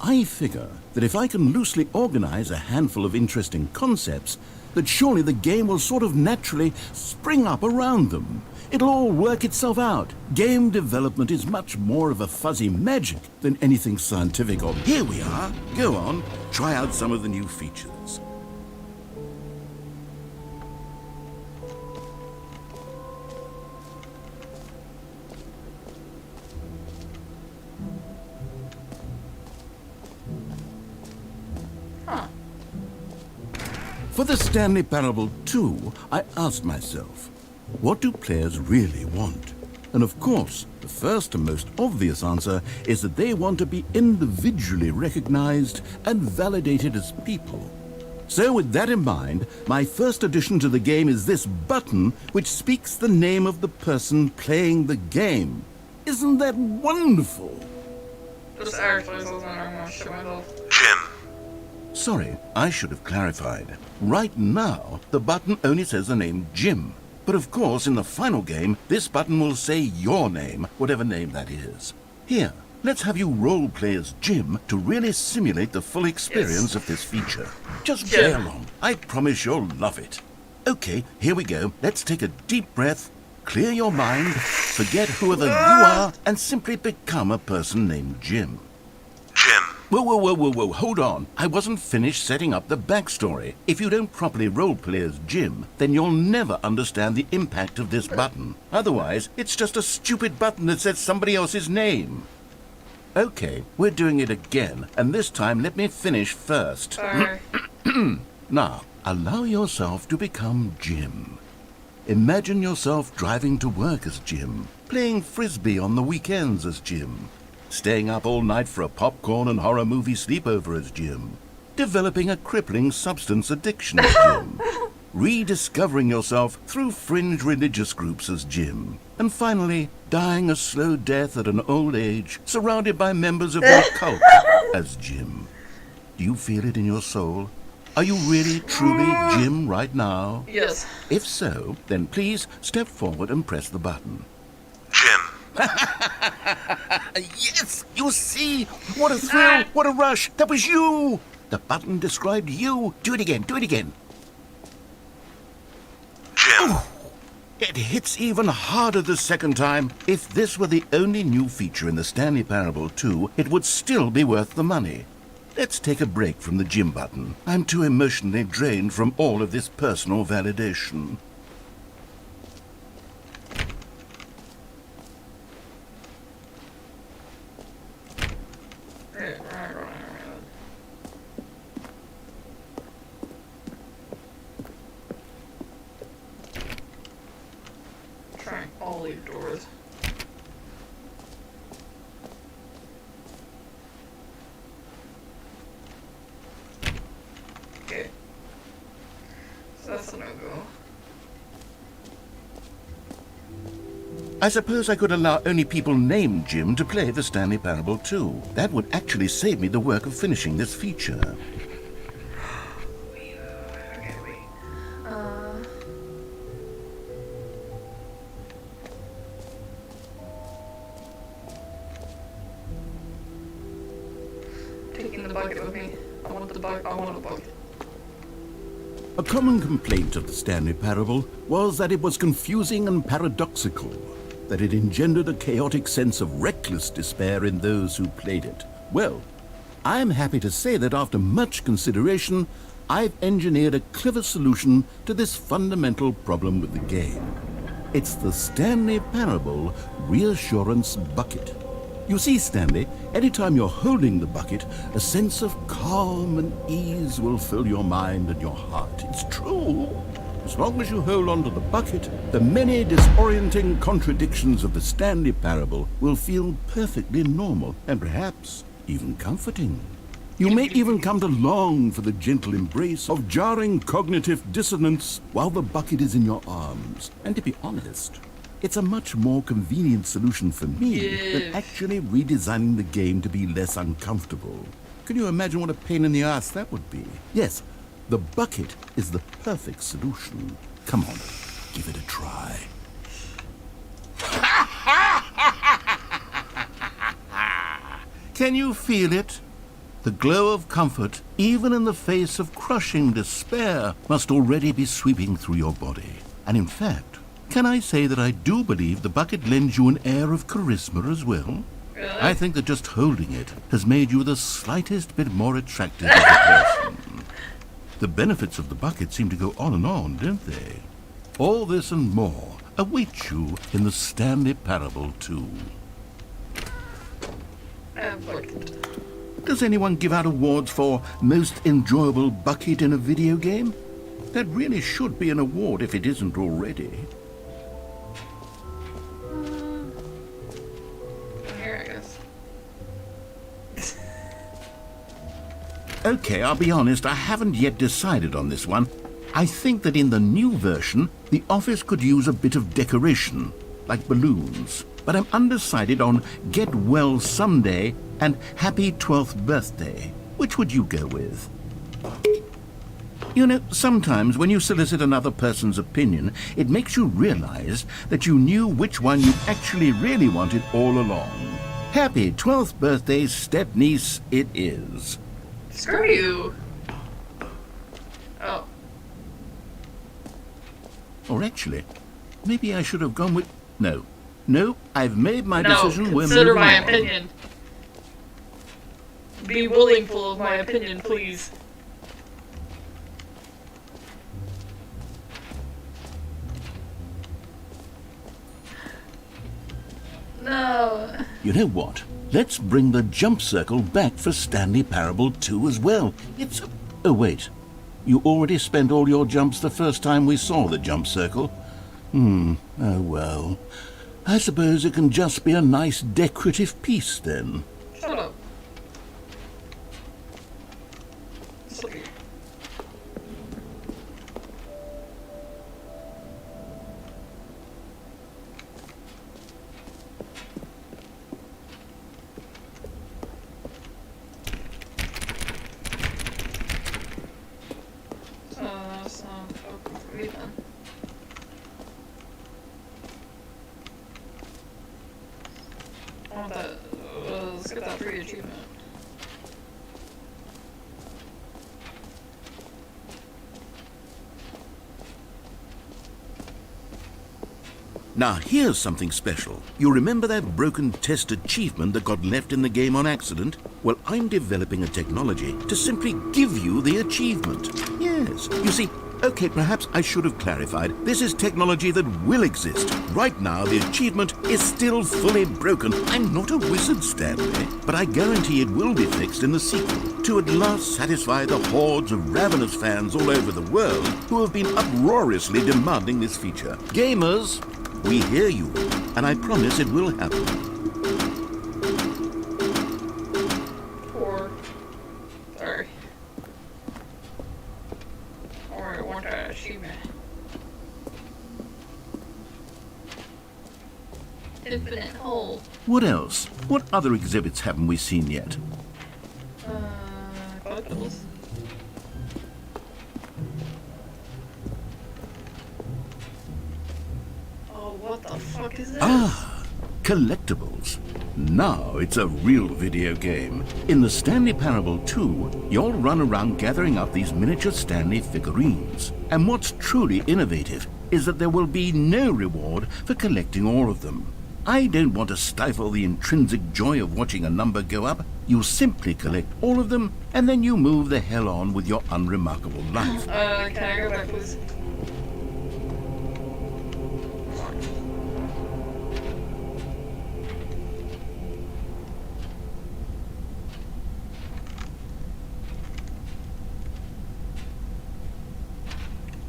I figure that if I can loosely organize a handful of interesting concepts, that surely the game will sort of naturally spring up around them. It'll all work itself out. Game development is much more of a fuzzy magic than anything scientific or... Here we are. Go on, try out some of the new features. For the Stanley Parable 2, I asked myself, what do players really want? And of course, the first and most obvious answer is that they want to be individually recognized and validated as people. So with that in mind, my first addition to the game is this button which speaks the name of the person playing the game. Isn't that wonderful? Just actually something I'm gonna shit myself. Jim. Sorry, I should have clarified. Right now, the button only says the name Jim. But of course, in the final game, this button will say your name, whatever name that is. Here, let's have you role-play as Jim to really simulate the full experience of this feature. Just play along. I promise you'll love it. Okay, here we go. Let's take a deep breath, clear your mind, forget whoever you are, and simply become a person named Jim. Jim. Whoa, hold on. I wasn't finished setting up the backstory. If you don't properly roleplay as Jim, then you'll never understand the impact of this button. Otherwise, it's just a stupid button that says somebody else's name. Okay, we're doing it again, and this time let me finish first. Sorry. Now, allow yourself to become Jim. Imagine yourself driving to work as Jim, playing frisbee on the weekends as Jim, staying up all night for a popcorn and horror movie sleepover as Jim, developing a crippling substance addiction as Jim, rediscovering yourself through fringe religious groups as Jim, and finally dying a slow death at an old age surrounded by members of your cult as Jim. Do you feel it in your soul? Are you really, truly Jim right now? Yes. If so, then please step forward and press the button. Jim. Yes! You see? What a thrill! What a rush! That was you! The button described you. Do it again. Do it again. Jim. Ooh, it hits even harder the second time. If this were the only new feature in the Stanley Parable 2, it would still be worth the money. Let's take a break from the Jim button. I'm too emotionally drained from all of this personal validation. Trying all these doors. Okay. So that's a no-go. I suppose I could allow only people named Jim to play the Stanley Parable 2. That would actually save me the work of finishing this feature. Okay, wait. Taking the bucket with me. I want the bucket. I want a bucket. A common complaint of the Stanley Parable was that it was confusing and paradoxical, that it engendered a chaotic sense of reckless despair in those who played it. Well, I'm happy to say that after much consideration, I've engineered a clever solution to this fundamental problem with the game. It's the Stanley Parable Reassurance Bucket. You see, Stanley, anytime you're holding the bucket, a sense of calm and ease will fill your mind and your heart. It's true. As long as you hold on to the bucket, the many disorienting contradictions of the Stanley Parable will feel perfectly normal and perhaps even comforting. You may even come to long for the gentle embrace of jarring cognitive dissonance while the bucket is in your arms. And to be honest, it's a much more convenient solution for me than actually redesigning the game to be less uncomfortable. Can you imagine what a pain in the ass that would be? Yes, the bucket is the perfect solution. Come on, give it a try. Can you feel it? The glow of comfort, even in the face of crushing despair, must already be sweeping through your body. And in fact, can I say that I do believe the bucket lends you an air of charisma as well? Really? I think that just holding it has made you the slightest bit more attractive as a person. The benefits of the bucket seem to go on, don't they? All this and more await you in the Stanley Parable 2. Bucket. Does anyone give out awards for most enjoyable bucket in a video game? That really should be an award if it isn't already. Here, I guess. Okay, I'll be honest, I haven't yet decided on this one. I think that in the new version, the office could use a bit of decoration, like balloons. But I'm undecided on Get Well Someday and Happy 12th Birthday. Which would you go with? You know, sometimes when you solicit another person's opinion, it makes you realize that you knew which one you actually really wanted all along. Happy 12th birthday, step-niece, it is. Screw you. Oh. Or actually, maybe I should have gone with... No, I've made my No, decision. We're consider moving my on. opinion. Be willingful of my opinion, please. No. You know what? Let's bring the jump circle back for Stanley Parable 2 as well. It's... Oh, wait. You already spent all your jumps the first time we saw the jump circle? Oh well. I suppose it can just be a nice decorative piece then. Shut up. Sorry. That's not open for me then. I want that. Let's get that free achievement. Now, here's something special. You remember that broken test achievement that got left in the game on accident? Well, I'm developing a technology to simply give you the achievement. Yes. You see, okay, perhaps I should have clarified. This is technology that will exist. Right now, the achievement is still fully broken. I'm not a wizard, Stanley, but I guarantee it will be fixed in the sequel to at last satisfy the hordes of ravenous fans all over the world who have been uproariously demanding this feature. Gamers, we hear you, and I promise it will happen. Sorry. Or I want that achievement. Infinite hole. What else? What other exhibits haven't we seen yet? Collectibles. Oh, what the fuck is this? Ah, collectibles. Now it's a real video game. In the Stanley Parable 2, you'll run around gathering up these miniature Stanley figurines. And what's truly innovative is that there will be no reward for collecting all of them. I don't want to stifle the intrinsic joy of watching a number go up. You simply collect all of them, and then you move the hell on with your unremarkable life. Can I go back, please?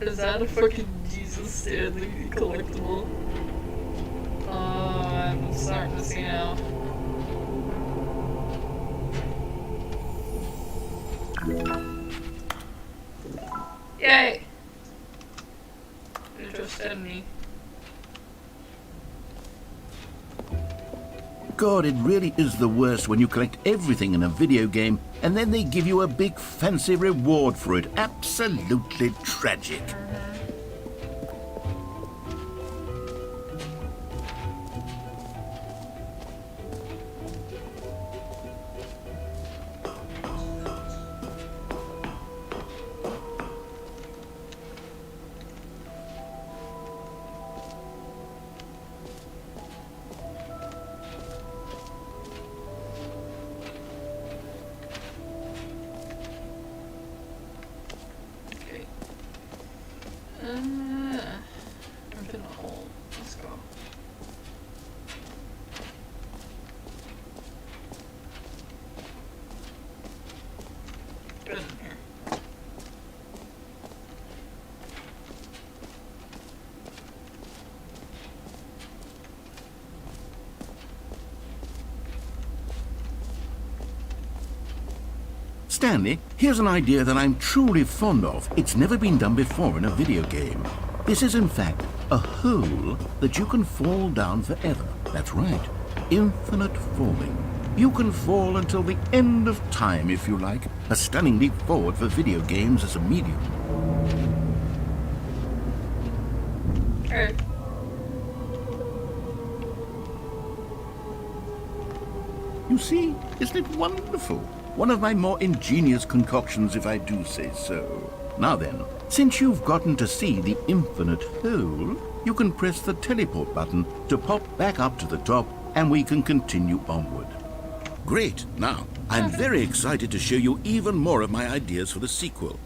Is that a fucking Jesus Stanley collectible? I'm starting to see now. Yay! Interested in me. God, it really is the worst when you collect everything in a video game and then they give you a big fancy reward for it. Absolutely tragic. in a hole. Let's go. Good in here. Stanley, here's an idea that I'm truly fond of. It's never been done before in a video game. This is in fact a hole that you can fall down forever. That's right. Infinite falling. You can fall until the end of time if you like. A stunning leap forward for video games as a medium. Alright. You see, isn't it wonderful? One of my more ingenious concoctions, if I do say so. Now then, since you've gotten to see the infinite hole, you can press the teleport button to pop back up to the top, and we can continue onward. Great. Now, I'm very excited to show you even more of my ideas for the sequel.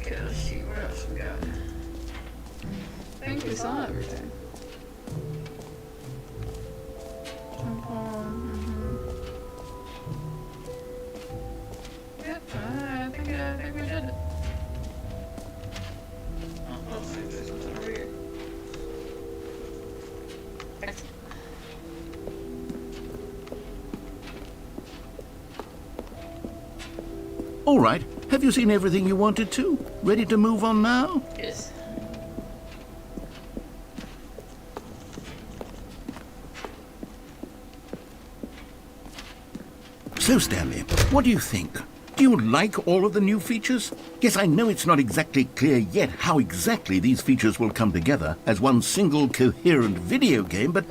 Okay, let's see what else we got. I think we saw everything. Jump on. Yep, I think we did it. Oh, let's see if there's something over here. Excellent. All right, have you seen everything you wanted to? Ready to move on now? Yes. So, Stanley, what do you think? Do you like all of the new features? Yes, I know it's not exactly clear yet how exactly these features will come together as one single coherent video game, but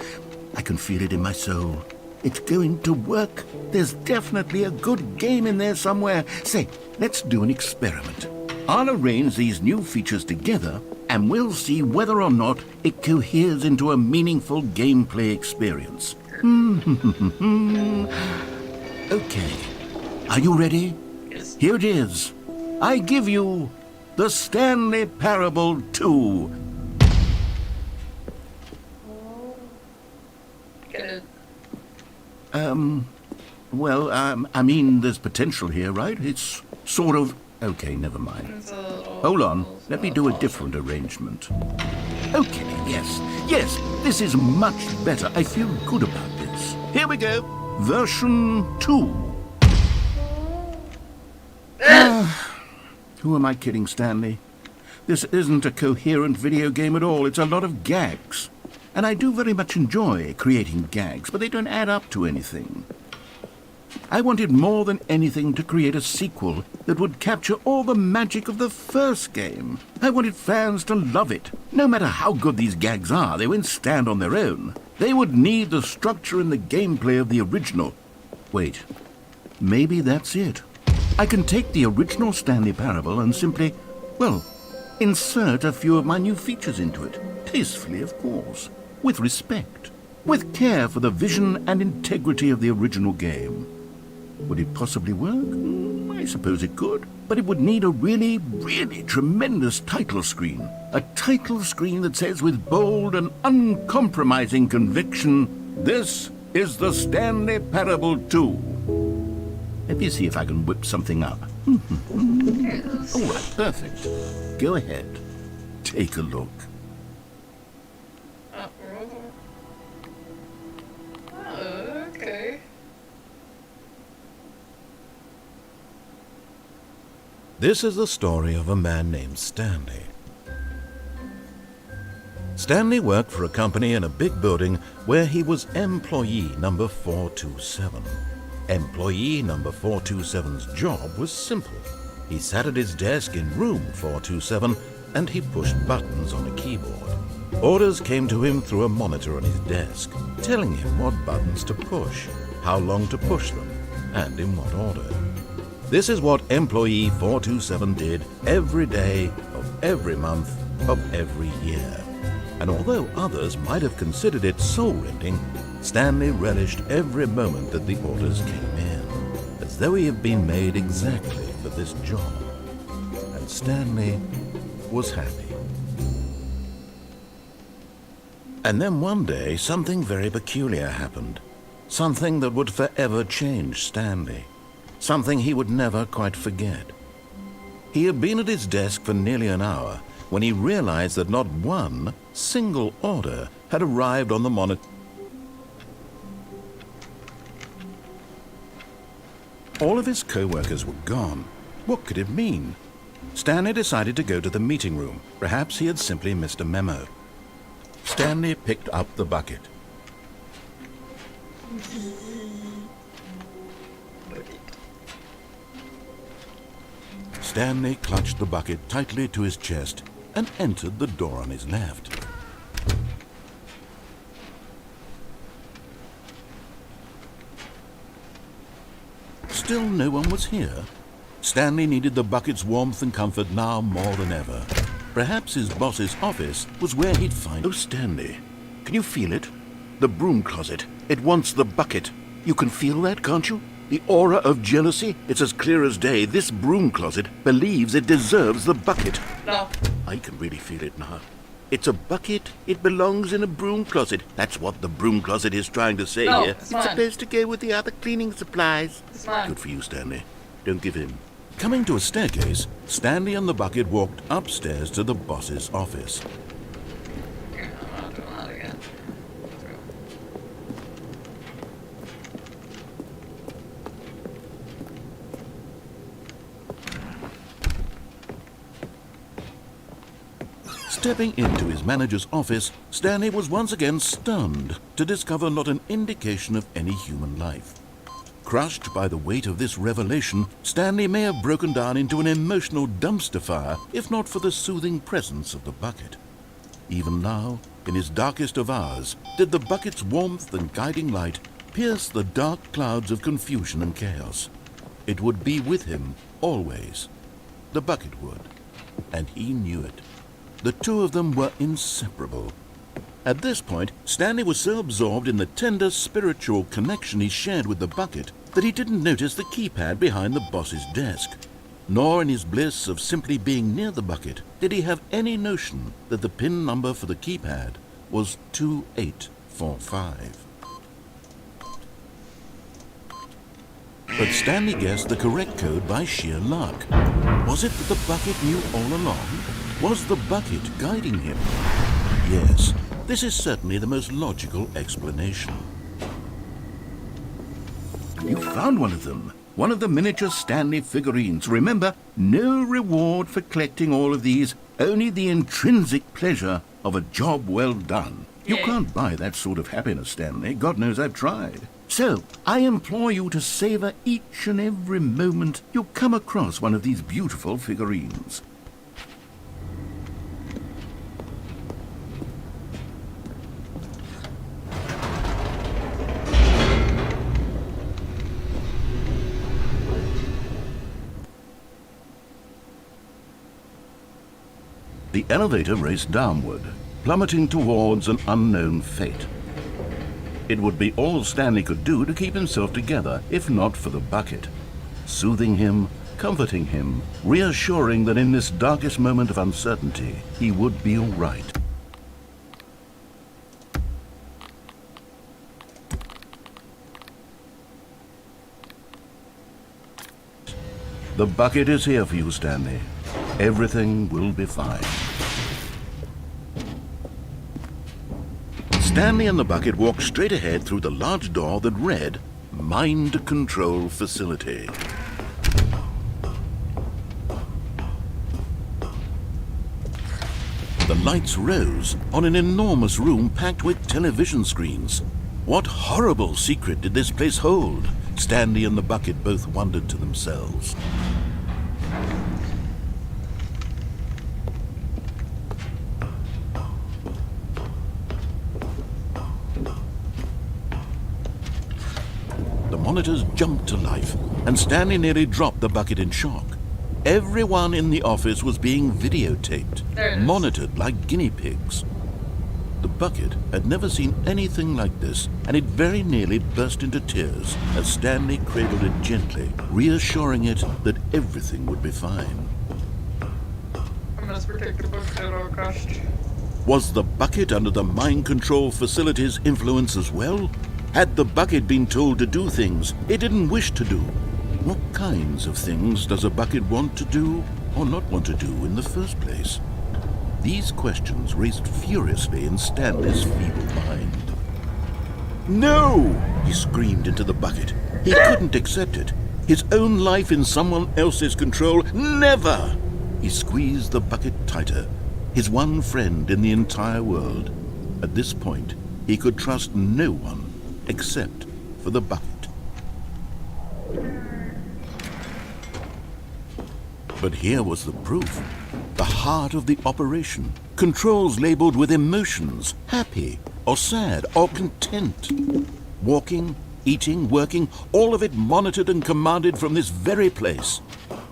I can feel it in my soul. It's going to work. There's definitely a good game in there somewhere. Say, let's do an experiment. I'll arrange these new features together, and we'll see whether or not it coheres into a meaningful gameplay experience. Okay. Are you ready? Yes. Here it is. I give you the Stanley Parable 2. Get it. Well, I mean, there's potential here, right? It's sort of... Okay, never mind. It's a little... Hold on. Let me do a different arrangement. Okay, yes, this is much better. I feel good about this. Here we go. Version 2. Who am I kidding, Stanley? This isn't a coherent video game at all. It's a lot of gags. And I do very much enjoy creating gags, but they don't add up to anything. I wanted more than anything to create a sequel that would capture all the magic of the first game. I wanted fans to love it. No matter how good these gags are, they won't stand on their own. They would need the structure and the gameplay of the original. Wait, maybe that's it. I can take the original Stanley Parable and simply, well, insert a few of my new features into it. Tastefully, of course. With respect. With care for the vision and integrity of the original game. Would it possibly work? I suppose it could. But it would need a really, really tremendous title screen. A title screen that says with bold and uncompromising conviction, "This is the Stanley Parable 2. Let me see if I can whip something up. All right, perfect. Go ahead. Take a look. Okay. This is the story of a man named Stanley. Stanley worked for a company in a big building where he was employee number 427. Employee number 427's job was simple. He sat at his desk in room 427 and he pushed buttons on a keyboard. Orders came to him through a monitor on his desk, telling him what buttons to push, how long to push them, and in what order. This is what employee 427 did every day of every month of every year. And although others might have considered it soul-rending, Stanley relished every moment that the orders came in, as though he had been made exactly for this job. And Stanley was happy. And then one day, something very peculiar happened. Something that would forever change Stanley. Something he would never quite forget. He had been at his desk for nearly an hour when he realized that not one single order had arrived on the monitor. All of his co-workers were gone. What could it mean? Stanley decided to go to the meeting room. Perhaps he had simply missed a memo. Stanley picked up the bucket. Stanley clutched the bucket tightly to his chest and entered the door on his left. Still no one was here. Stanley needed the bucket's warmth and comfort now more than ever. Perhaps his boss's office was where he'd find... Oh, Stanley, can you feel it? The broom closet. It wants the bucket. You can feel that, can't you? The aura of jealousy. It's as clear as day. This broom closet believes it deserves the bucket. No. I can really feel it now. It's a bucket. It belongs in a broom closet. That's what the broom closet is trying to say No, here. it's It's fine. supposed to go with the other cleaning supplies. It's fine. Good for you, Stanley. Don't give in. Coming to a staircase, Stanley and the bucket walked upstairs to the boss's office. Here, I'm not doing that again. Stepping into his manager's office, Stanley was once again stunned to discover not an indication of any human life. Crushed by the weight of this revelation, Stanley may have broken down into an emotional dumpster fire if not for the soothing presence of the bucket. Even now, in his darkest of hours, did the bucket's warmth and guiding light pierce the dark clouds of confusion and chaos. It would be with him always. The bucket would, and he knew it. The two of them were inseparable. At this point, Stanley was so absorbed in the tender spiritual connection he shared with the bucket that he didn't notice the keypad behind the boss's desk. Nor in his bliss of simply being near the bucket did he have any notion that the PIN number for the keypad was 2845. But Stanley guessed the correct code by sheer luck. Was it that the bucket knew all along? Was the bucket guiding him? Yes, this is certainly the most logical explanation. You found one of them. One of the miniature Stanley figurines. Remember, no reward for collecting all of these, only the intrinsic pleasure of a job well done. You Yay. can't buy that sort of happiness, Stanley. God knows I've tried. So, I implore you to savor each and every moment you come across one of these beautiful figurines. The elevator raced downward, plummeting towards an unknown fate. It would be all Stanley could do to keep himself together, if not for the bucket. Soothing him, comforting him, reassuring that in this darkest moment of uncertainty, he would be all right. The bucket is here for you, Stanley. Everything will be fine. Stanley and the bucket walked straight ahead through the large door that read, Mind Control Facility. The lights rose on an enormous room packed with television screens. What horrible secret did this place hold? Stanley and the bucket both wondered to themselves. The monitors jumped to life, and Stanley nearly dropped the bucket in shock. Everyone in the office was being videotaped, There it is. monitored like guinea pigs. The bucket had never seen anything like this, and it very nearly burst into tears as Stanley cradled it gently, reassuring it that everything would be fine. I must protect the bucket at all costs. Was the bucket under the mind control facility's influence as well? Had the bucket been told to do things it didn't wish to do? What kinds of things does a bucket want to do or not want to do in the first place? These questions raced furiously in Stanley's feeble mind. No! He screamed into the bucket. He couldn't accept it. His own life in someone else's control, never! He squeezed the bucket tighter. His one friend in the entire world. At this point, he could trust no one except for the bucket. But here was the proof. The heart of the operation. Controls labeled with emotions, happy or sad or content. Walking, eating, working, all of it monitored and commanded from this very place.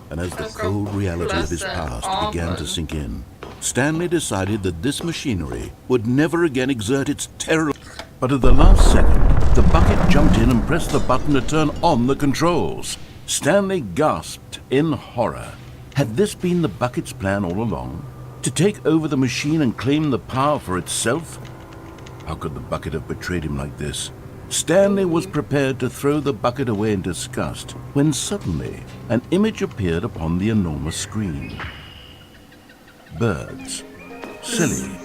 And as the cold reality of his past began to sink in, Stanley decided that this machinery would never again exert its terror. But at the last second, the bucket jumped in and pressed the button to turn on the controls. Stanley gasped in horror. Had this been the bucket's plan all along? To take over the machine and claim the power for itself? How could the bucket have betrayed him like this? Stanley was prepared to throw the bucket away in disgust when suddenly an image appeared upon the enormous screen. Birds. Silly,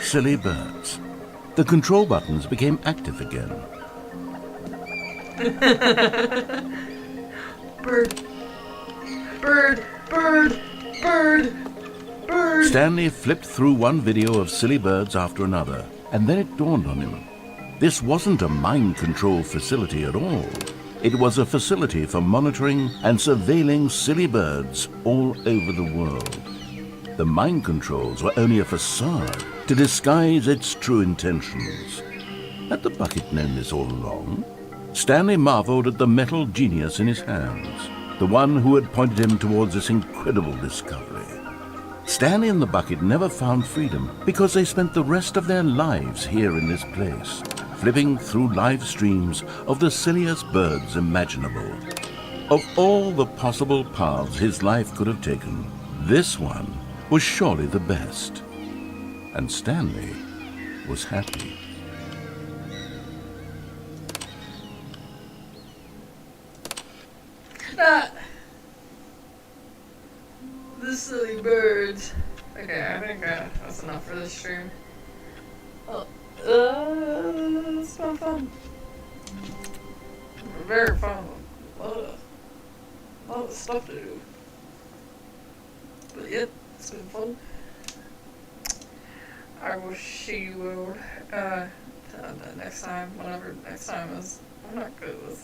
silly birds. The control buttons became active again. Bird. Bird. Bird. Bird. Bird. Stanley flipped through one video of silly birds after another, and then it dawned on him. This wasn't a mind control facility at all. It was a facility for monitoring and surveilling silly birds all over the world. The mind controls were only a facade to disguise its true intentions. Had the bucket known this all along? Stanley marveled at the metal genius in his hands, the one who had pointed him towards this incredible discovery. Stanley and the bucket never found freedom because they spent the rest of their lives here in this place, flipping through live streams of the silliest birds imaginable. Of all the possible paths his life could have taken, this one was surely the best. And Stanley was happy. The silly birds. Okay, I think that's enough for this stream. It's been fun. Very fun. A lot of stuff to do. But yeah, it's been fun. I will see you next time, whenever next time is. I'm not good with